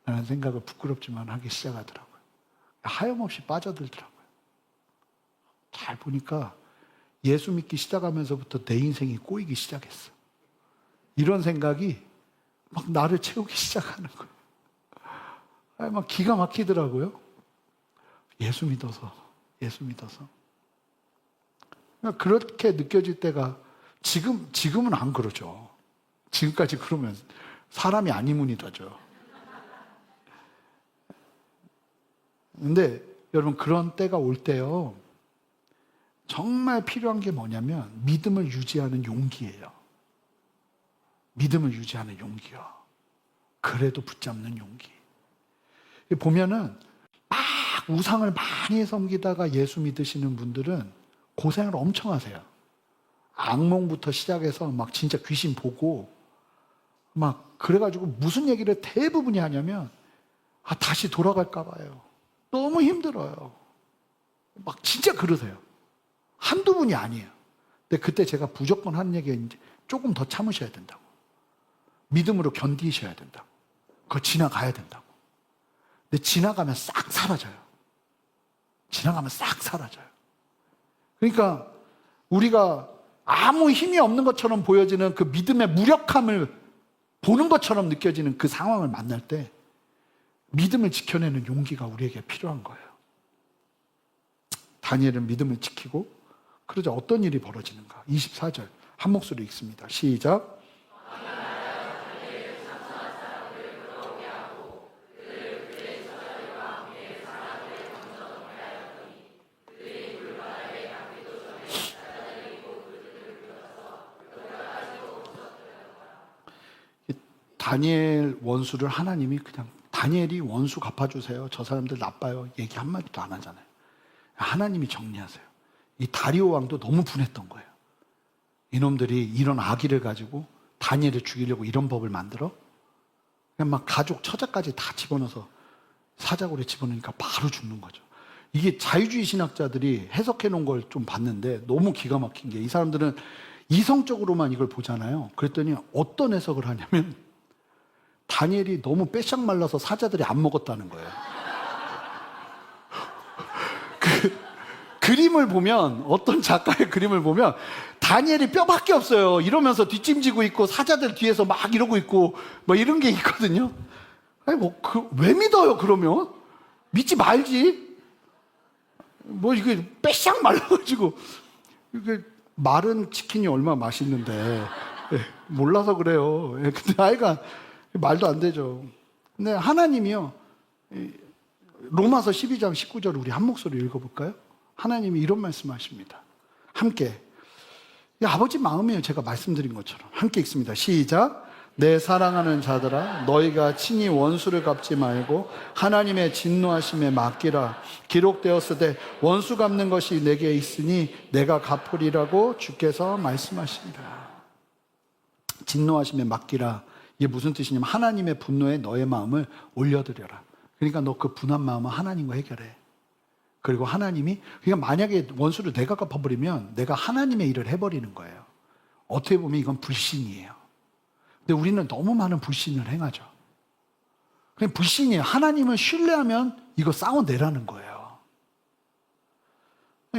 라는 생각을 부끄럽지만 하기 시작하더라고요. 하염없이 빠져들더라고요. 잘 보니까 예수 믿기 시작하면서부터 내 인생이 꼬이기 시작했어. 이런 생각이 막 나를 채우기 시작하는 거예요. 막 기가 막히더라고요. 예수 믿어서. 그렇게 느껴질 때가 지금은 안 그러죠. 지금까지 그러면 사람이 아니문이다죠. 근데 여러분, 그런 때가 올 때요, 정말 필요한 게 뭐냐면 믿음을 유지하는 용기예요. 믿음을 유지하는 용기요. 그래도 붙잡는 용기. 보면은 막 우상을 많이 섬기다가 예수 믿으시는 분들은 고생을 엄청 하세요. 악몽부터 시작해서 막 진짜 귀신 보고 막 그래가지고 무슨 얘기를 대부분이 하냐면 다시 돌아갈까 봐요. 너무 힘들어요. 막 진짜 그러세요. 한두 분이 아니에요. 근데 그때 제가 무조건 하는 얘기가 이제 조금 더 참으셔야 된다고. 믿음으로 견디셔야 된다고. 그거 지나가야 된다고. 근데 지나가면 싹 사라져요. 그러니까 우리가 아무 힘이 없는 것처럼 보여지는 그 믿음의 무력함을 보는 것처럼 느껴지는 그 상황을 만날 때 믿음을 지켜내는 용기가 우리에게 필요한 거예요. 다니엘은 믿음을 지키고, 그러자 어떤 일이 벌어지는가? 24절 한 목소리 읽습니다. 시작. 다니엘 원수를 하나님이 그냥, 다니엘이 원수 갚아주세요, 저 사람들 나빠요, 얘기 한마디도 안 하잖아요. 하나님이 정리하세요. 이 다리오 왕도 너무 분했던 거예요. 이놈들이 이런 악의를 가지고 다니엘을 죽이려고 이런 법을 만들어? 그냥 막 가족, 처자까지 다 집어넣어서 사자굴에 집어넣으니까 바로 죽는 거죠. 이게 자유주의 신학자들이 해석해 놓은 걸 좀 봤는데 너무 기가 막힌 게, 이 사람들은 이성적으로만 이걸 보잖아요. 그랬더니 어떤 해석을 하냐면 다니엘이 너무 빼싹 말라서 사자들이 안 먹었다는 거예요. 그림을 보면, 어떤 작가의 그림을 보면 다니엘이 뼈밖에 없어요. 이러면서 뒷짐지고 있고 사자들 뒤에서 막 이러고 있고 뭐 이런 게 있거든요. 아니 왜 믿어요? 그러면 믿지 말지. 뭐 이게 빼싹 말라가지고 이게 마른 치킨이 얼마나 맛있는데 몰라서 그래요. 근데 아이가 말도 안 되죠. 근데 하나님이요, 로마서 12장 19절 우리 한 목소리 읽어볼까요? 하나님이 이런 말씀하십니다. 함께. 아버지 마음이에요. 제가 말씀드린 것처럼. 함께 읽습니다. 시작. 내 사랑하는 자들아, 너희가 친히 원수를 갚지 말고 하나님의 진노하심에 맡기라. 기록되었으되 원수 갚는 것이 내게 있으니 내가 갚으리라고 주께서 말씀하십니다. 진노하심에 맡기라. 이게 무슨 뜻이냐면 하나님의 분노에 너의 마음을 올려드려라. 그러니까 너 그 분한 마음은 하나님과 해결해. 그리고 하나님이, 그러니까 만약에 원수를 내가 갚아버리면 내가 하나님의 일을 해버리는 거예요. 어떻게 보면 이건 불신이에요. 근데 우리는 너무 많은 불신을 행하죠. 그냥 불신이에요. 하나님을 신뢰하면 이거 싸워내라는 거예요.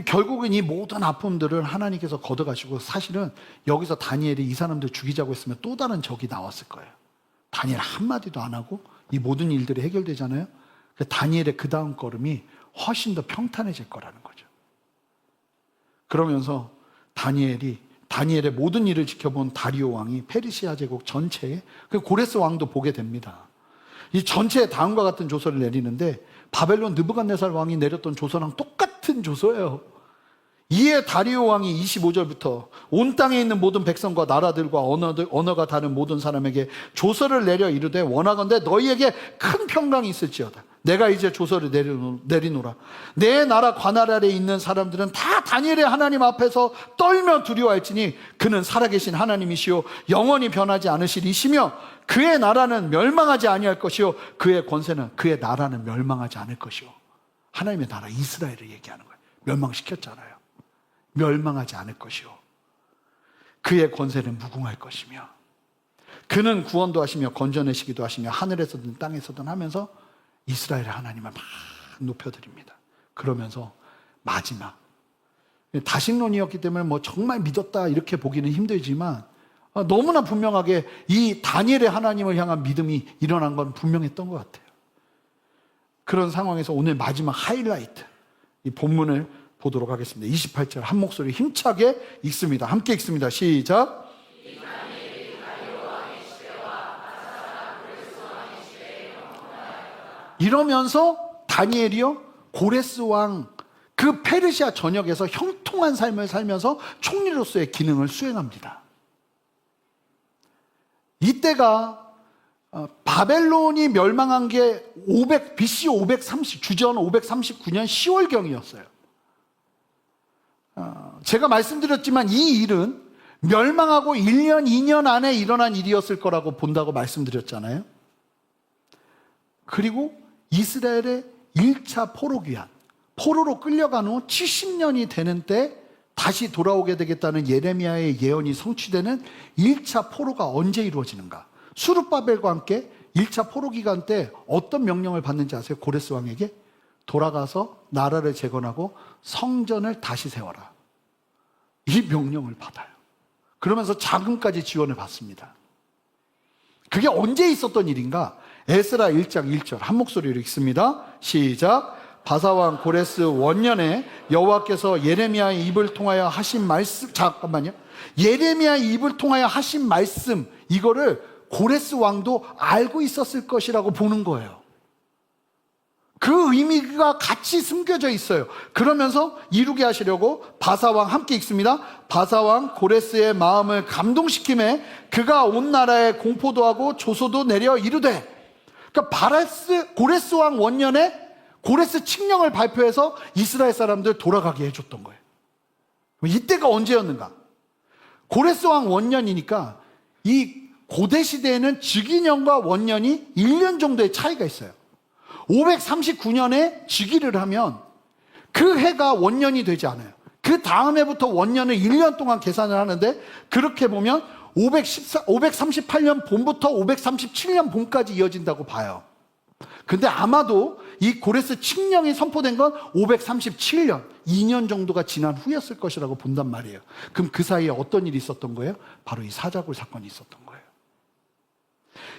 결국은 이 모든 아픔들을 하나님께서 걷어가시고, 사실은 여기서 다니엘이 이 사람들 죽이자고 했으면 또 다른 적이 나왔을 거예요. 다니엘 한마디도 안 하고 이 모든 일들이 해결되잖아요. 다니엘의 그 다음 걸음이 훨씬 더 평탄해질 거라는 거죠. 그러면서 다니엘의 모든 일을 지켜본 다리오 왕이 페르시아 제국 전체에, 그 고레스 왕도 보게 됩니다. 이 전체에 다음과 같은 조서를 내리는데 바벨론 느부갓네살 왕이 내렸던 조서랑 똑같은 조서예요. 이에 다리오 왕이 25절부터 온 땅에 있는 모든 백성과 나라들과 언어가 다른 모든 사람에게 조서를 내려 이르되 원하건대 너희에게 큰 평강이 있을지어다. 내가 이제 조서를 내리노라. 내 나라 관할 아래에 있는 사람들은 다 다니엘의 하나님 앞에서 떨며 두려워할지니 그는 살아계신 하나님이시요 영원히 변하지 않으시리시며 그의 나라는 멸망하지 아니할 것이요 그의 권세는, 그의 나라는 멸망하지 않을 것이요. 하나님의 나라 이스라엘을 얘기하는 거예요. 멸망시켰잖아요. 멸망하지 않을 것이요 그의 권세는 무궁할 것이며 그는 구원도 하시며 건져내시기도 하시며 하늘에서든 땅에서든 하면서 이스라엘의 하나님을 막 높여드립니다. 그러면서 마지막, 다신론이었기 때문에 뭐 정말 믿었다 이렇게 보기는 힘들지만 너무나 분명하게 이 다니엘의 하나님을 향한 믿음이 일어난 건 분명했던 것 같아요. 그런 상황에서 오늘 마지막 하이라이트, 이 본문을 보도록 하겠습니다. 28절 한 목소리 힘차게 읽습니다. 함께 읽습니다. 시작. 이러면서 다니엘이요, 고레스 왕 그 페르시아 전역에서 형통한 삶을 살면서 총리로서의 기능을 수행합니다. 이때가 바벨론이 멸망한 게 BC 530, 주전 539년 10월경이었어요. 제가 말씀드렸지만 이 일은 멸망하고 1년, 2년 안에 일어난 일이었을 거라고 본다고 말씀드렸잖아요. 그리고 이스라엘의 1차 포로귀환, 포로로 끌려간 후 70년이 되는 때 다시 돌아오게 되겠다는 예레미야의 예언이 성취되는 1차 포로가 언제 이루어지는가? 수룹바벨과 함께 1차 포로 기간 때 어떤 명령을 받는지 아세요? 고레스 왕에게 돌아가서 나라를 재건하고 성전을 다시 세워라. 이 명령을 받아요. 그러면서 자금까지 지원을 받습니다. 그게 언제 있었던 일인가? 에스라 1장 1절 한 목소리로 읽습니다. 시작. 바사왕 고레스 원년에 여호와께서 예레미야의 입을 통하여 하신 말씀, 잠깐만요. 예레미야의 입을 통하여 하신 말씀, 이거를 고레스 왕도 알고 있었을 것이라고 보는 거예요. 그 의미가 같이 숨겨져 있어요. 그러면서 이루게 하시려고 바사왕 함께 읽습니다. 바사왕 고레스의 마음을 감동시킴에 그가 온 나라에 공포도 하고 조소도 내려 이르되, 그러니까 고레스 왕 원년에 고레스 칙령을 발표해서 이스라엘 사람들 돌아가게 해줬던 거예요. 이때가 언제였는가? 고레스 왕 원년이니까 이 고대 시대에는 즉위년과 원년이 1년 정도의 차이가 있어요. 539년에 즉위를 하면 그 해가 원년이 되지 않아요. 그 다음 해부터 원년을 1년 동안 계산을 하는데, 그렇게 보면 538년 봄부터 537년 봄까지 이어진다고 봐요. 근데 아마도 이 고레스 칙령이 선포된 건 537년, 2년 정도가 지난 후였을 것이라고 본단 말이에요. 그럼 그 사이에 어떤 일이 있었던 거예요? 바로 이 사자굴 사건이 있었던 거예요.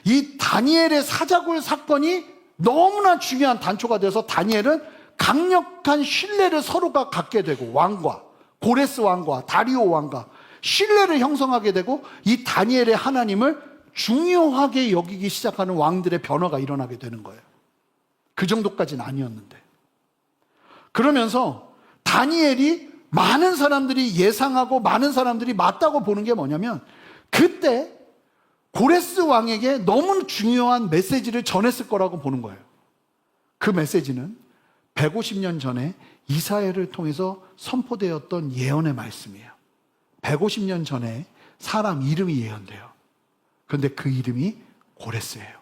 이 다니엘의 사자굴 사건이 너무나 중요한 단초가 돼서 다니엘은 강력한 신뢰를 서로가 갖게 되고, 왕과 고레스 왕과 다리오 왕과 신뢰를 형성하게 되고, 이 다니엘의 하나님을 중요하게 여기기 시작하는 왕들의 변화가 일어나게 되는 거예요. 그 정도까지는 아니었는데. 그러면서 다니엘이 많은 사람들이 예상하고 많은 사람들이 맞다고 보는 게 뭐냐면, 그때 고레스 왕에게 너무 중요한 메시지를 전했을 거라고 보는 거예요. 그 메시지는 150년 전에 이사야를 통해서 선포되었던 예언의 말씀이에요. 150년 전에 사람 이름이 예언돼요. 그런데 그 이름이 고레스예요.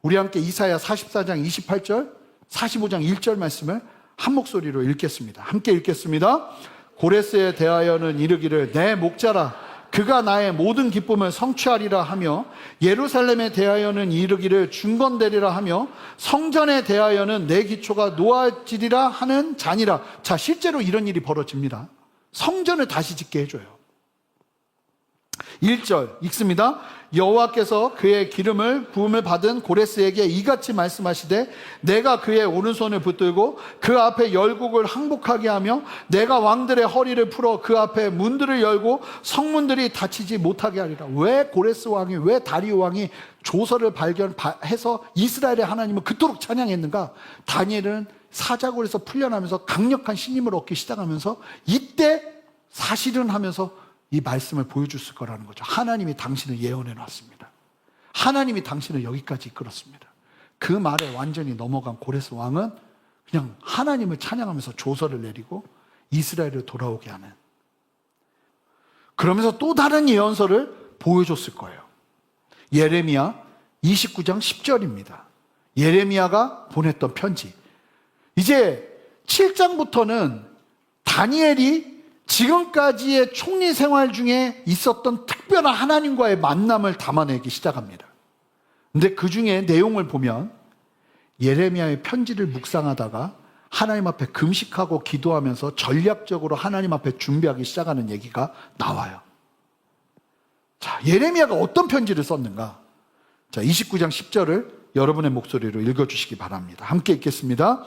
우리 함께 이사야 44장 28절, 45장 1절 말씀을 한 목소리로 읽겠습니다. 함께 읽겠습니다. 고레스에 대하여는 이르기를 내 목자라, 그가 나의 모든 기쁨을 성취하리라 하며, 예루살렘에 대하여는 이르기를 중건되리라 하며, 성전에 대하여는 내 기초가 놓아지리라 하는 자니라. 자, 실제로 이런 일이 벌어집니다. 성전을 다시 짓게 해줘요. 1절 읽습니다. 여호와께서 그의 기름을 부음을 받은 고레스에게 이같이 말씀하시되, 내가 그의 오른손을 붙들고 그 앞에 열국을 항복하게 하며, 내가 왕들의 허리를 풀어 그 앞에 문들을 열고 성문들이 닫히지 못하게 하리라. 왜 고레스 왕이, 왜 다리오 왕이 조서를 발견해서 이스라엘의 하나님을 그토록 찬양했는가? 다니엘은 사자굴에서 풀려나면서 강력한 신임을 얻기 시작하면서, 이때 사실은 하면서 이 말씀을 보여줬을 거라는 거죠. 하나님이 당신을 예언해 놨습니다. 하나님이 당신을 여기까지 이끌었습니다. 그 말에 완전히 넘어간 고레스 왕은 그냥 하나님을 찬양하면서 조서를 내리고 이스라엘을 돌아오게 하는, 그러면서 또 다른 예언서를 보여줬을 거예요. 예레미야 29장 10절입니다. 예레미야가 보냈던 편지. 이제 7장부터는 다니엘이 지금까지의 총리 생활 중에 있었던 특별한 하나님과의 만남을 담아내기 시작합니다. 근데 그 중에 내용을 보면 예레미야의 편지를 묵상하다가 하나님 앞에 금식하고 기도하면서 전략적으로 하나님 앞에 준비하기 시작하는 얘기가 나와요. 자, 예레미야가 어떤 편지를 썼는가? 자, 29장 10절을 여러분의 목소리로 읽어주시기 바랍니다. 함께 읽겠습니다.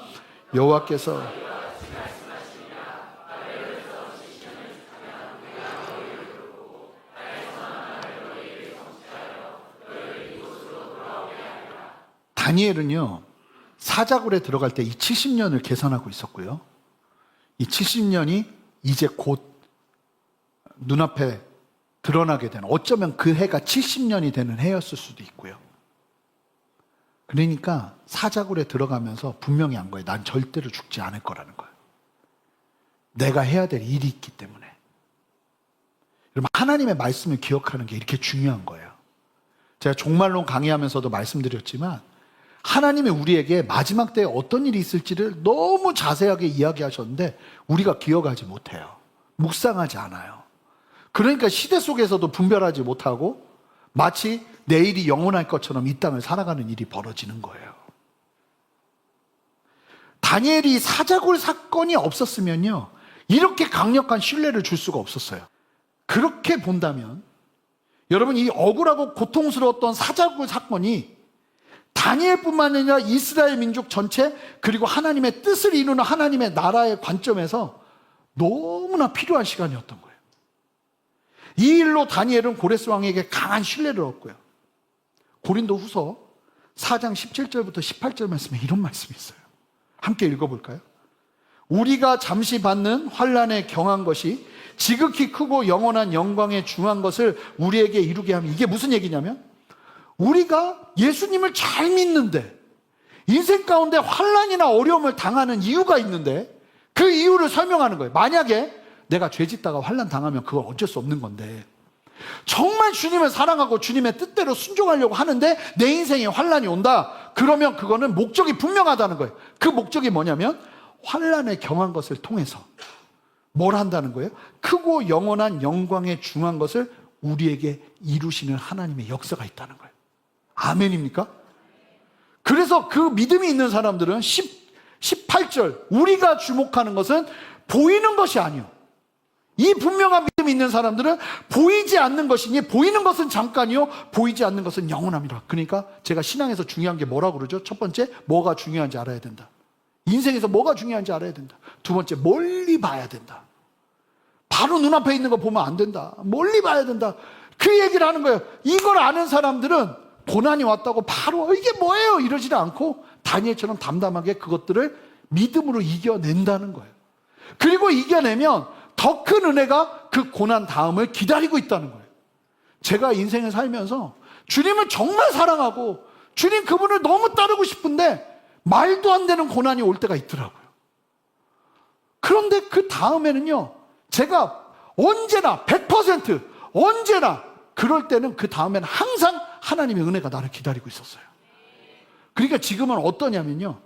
여호와께서 다니엘은요, 사자굴에 들어갈 때 이 70년을 계산하고 있었고요. 이 70년이 이제 곧 눈앞에 드러나게 되는, 어쩌면 그 해가 70년이 되는 해였을 수도 있고요. 그러니까 사자굴에 들어가면서 분명히 한 거예요. 난 절대로 죽지 않을 거라는 거예요. 내가 해야 될 일이 있기 때문에. 여러분, 하나님의 말씀을 기억하는 게 이렇게 중요한 거예요. 제가 종말론 강의하면서도 말씀드렸지만, 하나님이 우리에게 마지막 때에 어떤 일이 있을지를 너무 자세하게 이야기하셨는데 우리가 기억하지 못해요. 묵상하지 않아요. 그러니까 시대 속에서도 분별하지 못하고 마치 내일이 영원할 것처럼 이 땅을 살아가는 일이 벌어지는 거예요. 다니엘이 사자굴 사건이 없었으면요, 이렇게 강력한 신뢰를 줄 수가 없었어요. 그렇게 본다면 여러분, 이 억울하고 고통스러웠던 사자굴 사건이 다니엘뿐만 아니라 이스라엘 민족 전체, 그리고 하나님의 뜻을 이루는 하나님의 나라의 관점에서 너무나 필요한 시간이었던 거예요. 이 일로 다니엘은 고레스 왕에게 강한 신뢰를 얻고요. 고린도 후서 4장 17절부터 18절 말씀에 이런 말씀이 있어요. 함께 읽어볼까요? 우리가 잠시 받는 환난에 경한 것이 지극히 크고 영원한 영광에 중한 것을 우리에게 이루게 하면, 이게 무슨 얘기냐면, 우리가 예수님을 잘 믿는데 인생 가운데 환난이나 어려움을 당하는 이유가 있는데 그 이유를 설명하는 거예요. 만약에 내가 죄 짓다가 환난 당하면 그건 어쩔 수 없는 건데, 정말 주님을 사랑하고 주님의 뜻대로 순종하려고 하는데 내 인생에 환난이 온다, 그러면 그거는 목적이 분명하다는 거예요. 그 목적이 뭐냐면 환난에 경한 것을 통해서 뭘 한다는 거예요? 크고 영원한 영광에 중한 것을 우리에게 이루시는 하나님의 역사가 있다는 거예요. 아멘입니까? 그래서 그 믿음이 있는 사람들은 18절, 우리가 주목하는 것은 보이는 것이 아니요, 이 분명한 믿음이 있는 사람들은 보이지 않는 것이니, 보이는 것은 잠깐이요 보이지 않는 것은 영원합니다. 그러니까 제가 신앙에서 중요한 게 뭐라고 그러죠? 첫 번째, 뭐가 중요한지 알아야 된다. 인생에서 뭐가 중요한지 알아야 된다. 두 번째, 멀리 봐야 된다. 바로 눈앞에 있는 거 보면 안 된다. 멀리 봐야 된다. 그 얘기를 하는 거예요. 이걸 아는 사람들은 고난이 왔다고 바로 이게 뭐예요 이러지 않고 다니엘처럼 담담하게 그것들을 믿음으로 이겨낸다는 거예요. 그리고 이겨내면 더 큰 은혜가 그 고난 다음을 기다리고 있다는 거예요. 제가 인생을 살면서 주님을 정말 사랑하고 주님 그분을 너무 따르고 싶은데 말도 안 되는 고난이 올 때가 있더라고요. 그런데 그 다음에는요, 제가 언제나 100% 언제나 그럴 때는 그 다음에는 항상 하나님의 은혜가 나를 기다리고 있었어요. 그러니까 지금은 어떠냐면요,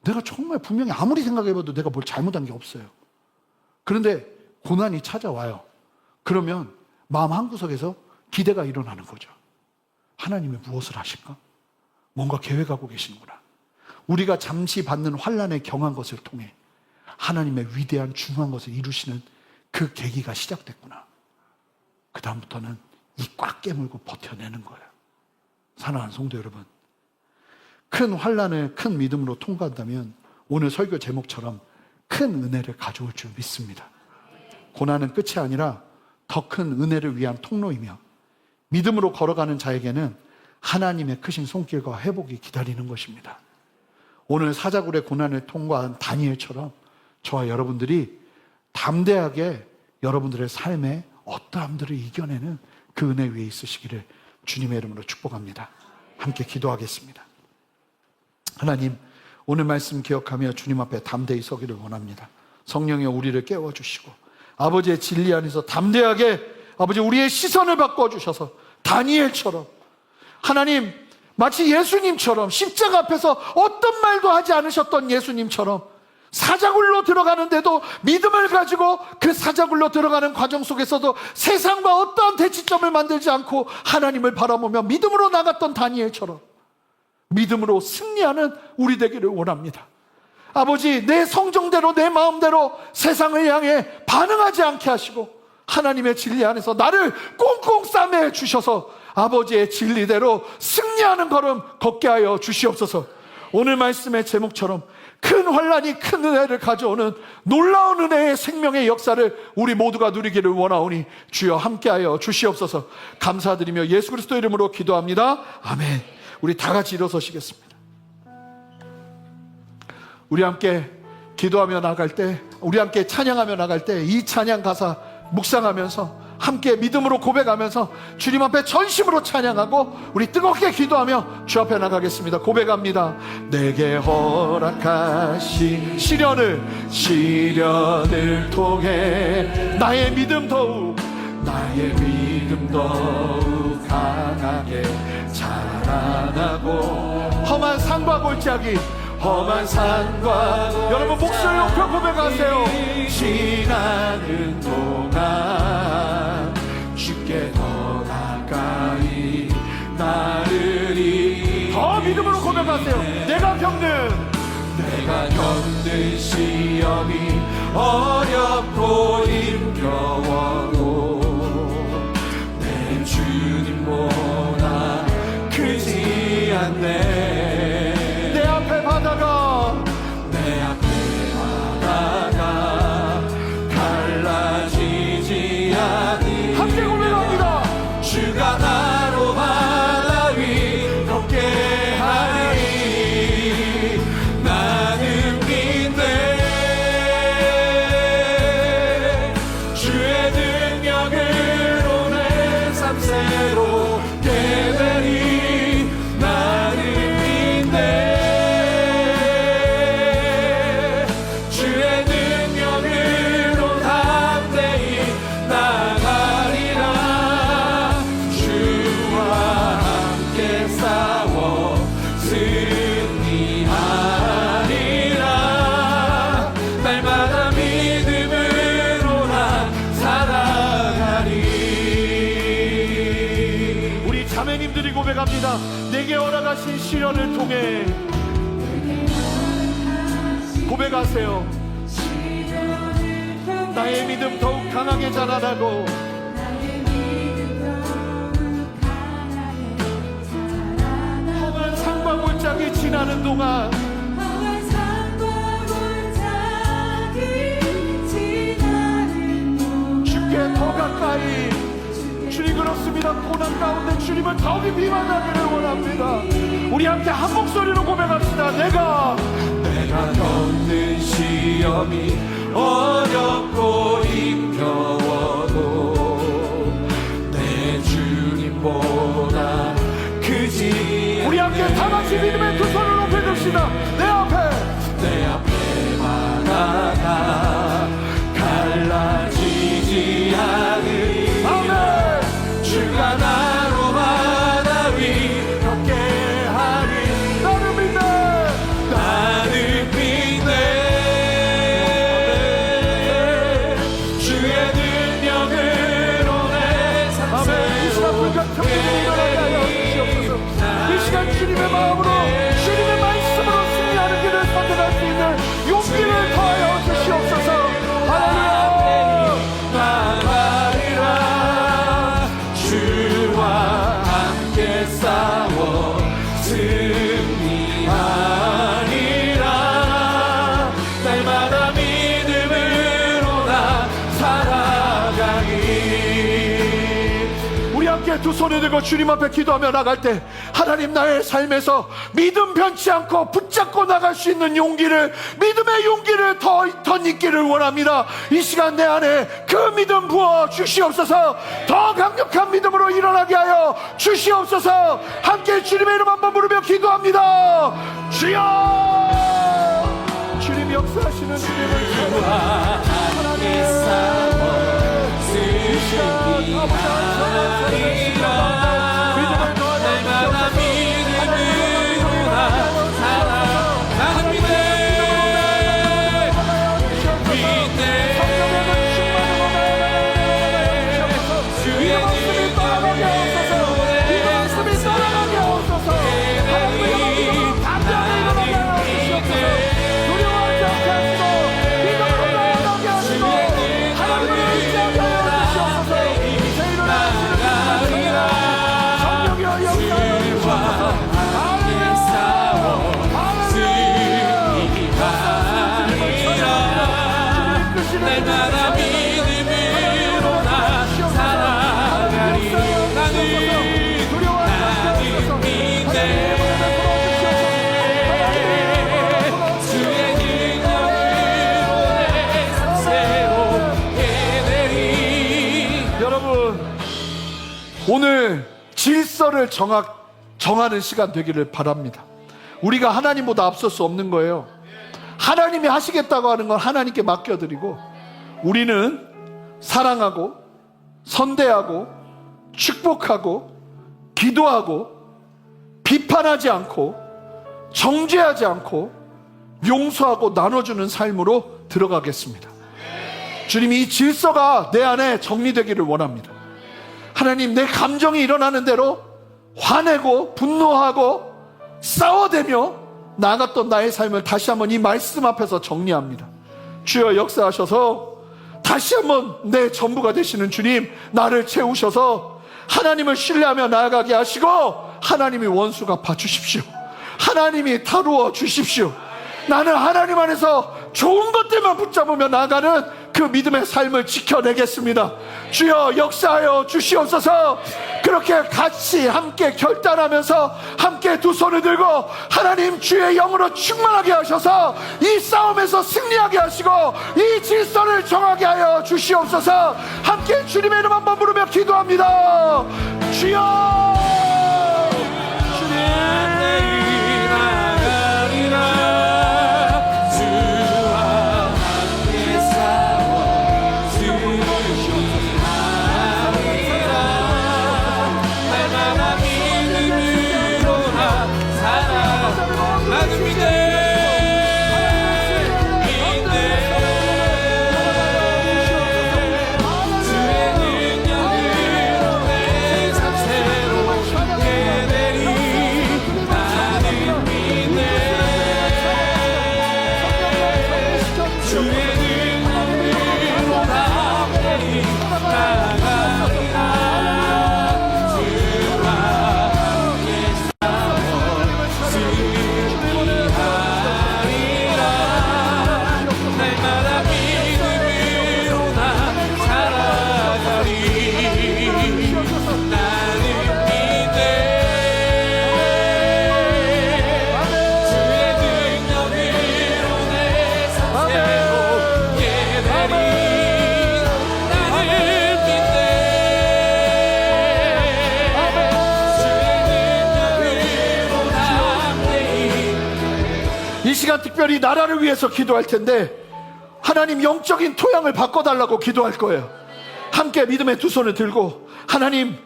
내가 정말 분명히 아무리 생각해봐도 내가 뭘 잘못한 게 없어요. 그런데 고난이 찾아와요. 그러면 마음 한구석에서 기대가 일어나는 거죠. 하나님이 무엇을 하실까? 뭔가 계획하고 계시는구나. 우리가 잠시 받는 환난에 경한 것을 통해 하나님의 위대한 중요한 것을 이루시는 그 계기가 시작됐구나. 그 다음부터는 이 꽉 깨물고 버텨내는 거예요. 사랑하는 성도 여러분, 큰 환난을 큰 믿음으로 통과한다면 오늘 설교 제목처럼 큰 은혜를 가져올 줄 믿습니다. 고난은 끝이 아니라 더 큰 은혜를 위한 통로이며 믿음으로 걸어가는 자에게는 하나님의 크신 손길과 회복이 기다리는 것입니다. 오늘 사자굴의 고난을 통과한 다니엘처럼 저와 여러분들이 담대하게 여러분들의 삶의 어떠함들을 이겨내는 그 은혜 위에 있으시기를 주님의 이름으로 축복합니다. 함께 기도하겠습니다. 하나님, 오늘 말씀 기억하며 주님 앞에 담대히 서기를 원합니다. 성령의 우리를 깨워주시고 아버지의 진리 안에서 담대하게 아버지 우리의 시선을 바꿔주셔서 다니엘처럼 하나님 마치 예수님처럼 십자가 앞에서 어떤 말도 하지 않으셨던 예수님처럼 사자굴로 들어가는데도 믿음을 가지고 그 사자굴로 들어가는 과정 속에서도 세상과 어떠한 대치점을 만들지 않고 하나님을 바라보며 믿음으로 나갔던 다니엘처럼 믿음으로 승리하는 우리 되기를 원합니다. 아버지, 내 성정대로 내 마음대로 세상을 향해 반응하지 않게 하시고 하나님의 진리 안에서 나를 꽁꽁 싸매 주셔서 아버지의 진리대로 승리하는 걸음 걷게 하여 주시옵소서. 오늘 말씀의 제목처럼 큰 환난이 큰 은혜를 가져오는 놀라운 은혜의 생명의 역사를 우리 모두가 누리기를 원하오니 주여 함께하여 주시옵소서. 감사드리며 예수 그리스도 이름으로 기도합니다. 아멘. 우리 다 같이 일어서시겠습니다. 우리 함께 기도하며 나갈 때, 우리 함께 찬양하며 나갈 때 이 찬양 가사 묵상하면서 함께 믿음으로 고백하면서 주님 앞에 전심으로 찬양하고 우리 뜨겁게 기도하며 주 앞에 나가겠습니다. 고백합니다. 내게 허락하신 시련을 통해 나의 믿음 더욱 강하게 자라나고 험한 산과 골짜기 여러분 목소리 높여 고백하세요. 지나는 동안 주께 더 가까이 나르리. 더 믿음으로 고백하세요. 내가 겪는 시험이 어렵고 힘겨워도 내 주님보다 크지 않네. 내 앞에 바다가 갈라지지 않는 함께 고백합니다. 주가 나로 바다 위 걷게 하리. 나는 믿네. 주의 능력으로 내 삶 새롭게 되리. 나는 주인들이 고백합니다. 내게 허락하신 시련을 통해 고백하세요. 나의 믿음 더욱 강하게 자라라고. 험한 산과 골짜기 지나는 동안 주께 더 가까이. 주님 그렇습니다. 고난 가운데 주님을 더 깊이 만나기를 원합니다. 우리 함께 한 목소리로 고백합시다. 내가 겪는 시험이 어렵고 힘겨워도 내 주님보다 크지. 우리 함께 다 같이 믿음의 두 손을 높여 줍시다. 내 앞에만 하나 갈라지지 않으리. 아멘. 주가 나로 바다 위 걷게 하리. 나를 믿네. 나를 믿네. 주의 능력으로 내 삶을. 아멘. 이 시간 불같은 믿음이 일어나게 하여 주시옵소서. 이 시간 주님의 마음으로 주님의 말씀으로 승리하는 길을 선택할 수 있는 용기를 더하여 주시옵소서. 할렐루야. 나가리라. 주와 함께 싸워 승리하리라. 날마다 믿음으로 나 살아가리. 우리 함께 두 손을 들고 주님 앞에 기도하며 나갈 때 하나님 나의 삶에서 믿음 변치 않고 붙잡고 나갈 수 있는 용기를, 믿음의 용기를 더 있기를 원합니다. 이 시간 내 안에 그 믿음 부어 주시옵소서. 더 강력한 믿음으로 일어나게 하여 주시옵소서. 함께 주님의 이름 한번 부르며 기도합니다. 주여. 주님 역사하시는 주님을 주와 함께 싸워 승리하리라. 날마다 믿음으로 나 살아. 나는 믿네. 믿네. 주의 능력으로 내 삶을 날마다 믿음으로 나 살아가리. 나는 믿네. 주의 능력으로 내 삶 새롭게 되리. 여러분, 오늘 질서를 정하는 시간 되기를 바랍니다. 우리가 하나님보다 앞설 수 없는 거예요. 하나님이 하시겠다고 하는 건 하나님께 맡겨드리고, 우리는 사랑하고 선대하고 축복하고 기도하고 비판하지 않고 정죄하지 않고 용서하고 나눠주는 삶으로 들어가겠습니다. 주님이 이 질서가 내 안에 정리되기를 원합니다. 하나님, 내 감정이 일어나는 대로 화내고 분노하고 싸워대며 나아갔던 나의 삶을 다시 한번 이 말씀 앞에서 정리합니다. 주여 역사하셔서 다시 한번 내 전부가 되시는 주님, 나를 채우셔서 하나님을 신뢰하며 나아가게 하시고 하나님이 원수 갚아 주십시오. 하나님이 다루어 주십시오. 나는 하나님 안에서 좋은 것들만 붙잡으며 나아가는 그 믿음의 삶을 지켜내겠습니다. 주여 역사하여 주시옵소서. 그렇게 같이 함께 결단하면서 함께 두 손을 들고 하나님 주의 영으로 충만하게 하셔서 이 싸움에서 승리하게 하시고 이 질서를 정하게 하여 주시옵소서. 함께 주님의 이름 한번 부르며 기도합니다. 주여. 주의 능력으로 내 삶 새로 시간 특별히 나라를 위해서 기도할 텐데 하나님 영적인 토양을 바꿔달라고 기도할 거예요. 함께 믿음의 두 손을 들고 하나님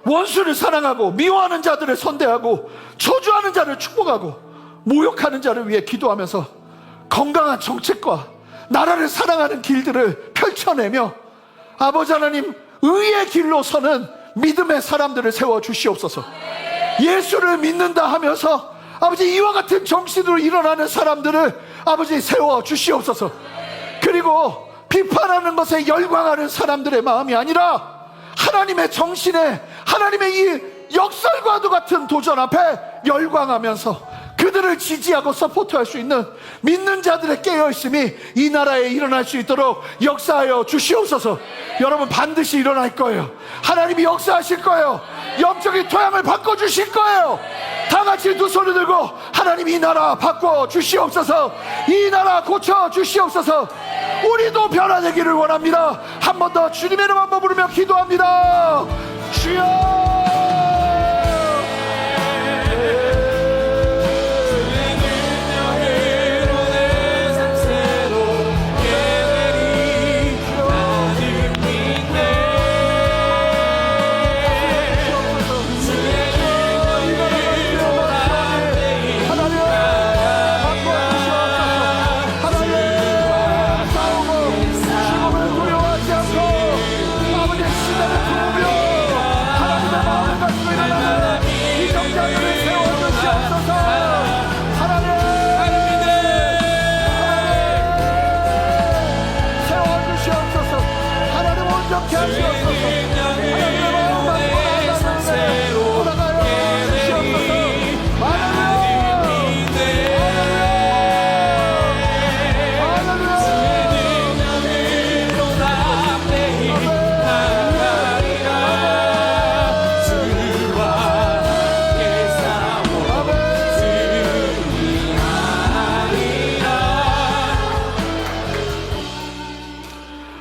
원수를 사랑하고 미워하는 자들을 선대하고 저주하는 자를 축복하고 모욕하는 자를 위해 기도하면서 건강한 정책과 나라를 사랑하는 길들을 펼쳐내며 아버지 하나님 의의 길로 서는 믿음의 사람들을 세워주시옵소서. 예수를 믿는다 하면서 아버지 이와 같은 정신으로 일어나는 사람들을 아버지 세워주시옵소서. 그리고 비판하는 것에 열광하는 사람들의 마음이 아니라 하나님의 정신에 하나님의 이 역설과도 같은 도전 앞에 열광하면서 그들을 지지하고 서포트할 수 있는 믿는 자들의 깨어있음이 이 나라에 일어날 수 있도록 역사하여 주시옵소서. 여러분 반드시 일어날 거예요. 하나님이 역사하실 거예요. 영적인 토양을 바꿔주실 거예요. 다 같이 두 손을 들고 하나님 이 나라 바꿔주시옵소서. 이 나라 고쳐주시옵소서. 우리도 변화되기를 원합니다. 한 번 더 주님의 이름 한번 부르며 기도합니다. 주여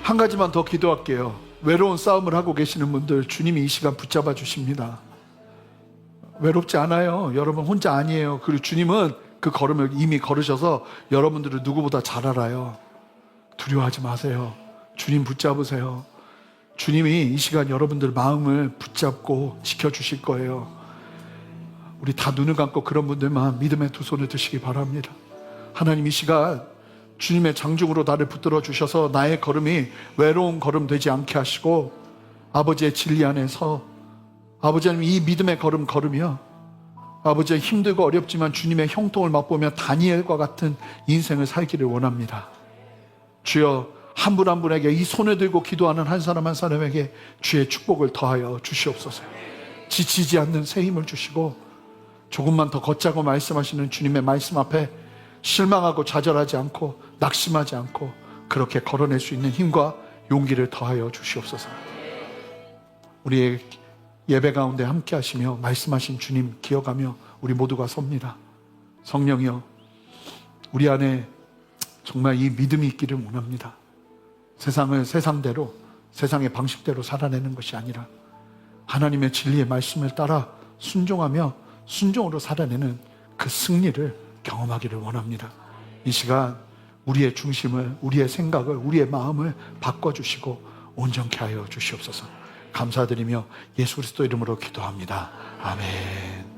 한 가지만 더 기도할게요. 외로운 싸움을 하고 계시는 분들 주님이 이 시간 붙잡아 주십니다. 외롭지 않아요. 여러분 혼자 아니에요. 그리고 주님은 그 걸음을 이미 걸으셔서 여러분들을 누구보다 잘 알아요. 두려워하지 마세요. 주님 붙잡으세요. 주님이 이 시간 여러분들 마음을 붙잡고 지켜주실 거예요. 우리 다 눈을 감고 그런 분들만 믿음의 두 손을 드시기 바랍니다. 하나님 이 시간 주님의 장중으로 나를 붙들어 주셔서 나의 걸음이 외로운 걸음 되지 않게 하시고 아버지의 진리 안에서 아버지 하나님 이 믿음의 걸음 걸으며 아버지의 힘들고 어렵지만 주님의 형통을 맛보며 다니엘과 같은 인생을 살기를 원합니다. 주여 한 분 한 분에게 이 손을 들고 기도하는 한 사람 한 사람에게 주의 축복을 더하여 주시옵소서. 지치지 않는 새 힘을 주시고 조금만 더 걷자고 말씀하시는 주님의 말씀 앞에 실망하고 좌절하지 않고 낙심하지 않고 그렇게 걸어낼 수 있는 힘과 용기를 더하여 주시옵소서. 우리의 예배 가운데 함께 하시며 말씀하신 주님 기억하며 우리 모두가 섭니다. 성령이여 우리 안에 정말 이 믿음이 있기를 원합니다. 세상을 세상대로 세상의 방식대로 살아내는 것이 아니라 하나님의 진리의 말씀을 따라 순종하며 순종으로 살아내는 그 승리를 경험하기를 원합니다. 이 시간 우리의 중심을, 우리의 생각을, 우리의 마음을 바꿔주시고 온전케 하여 주시옵소서. 감사드리며 예수 그리스도 이름으로 기도합니다. 아멘.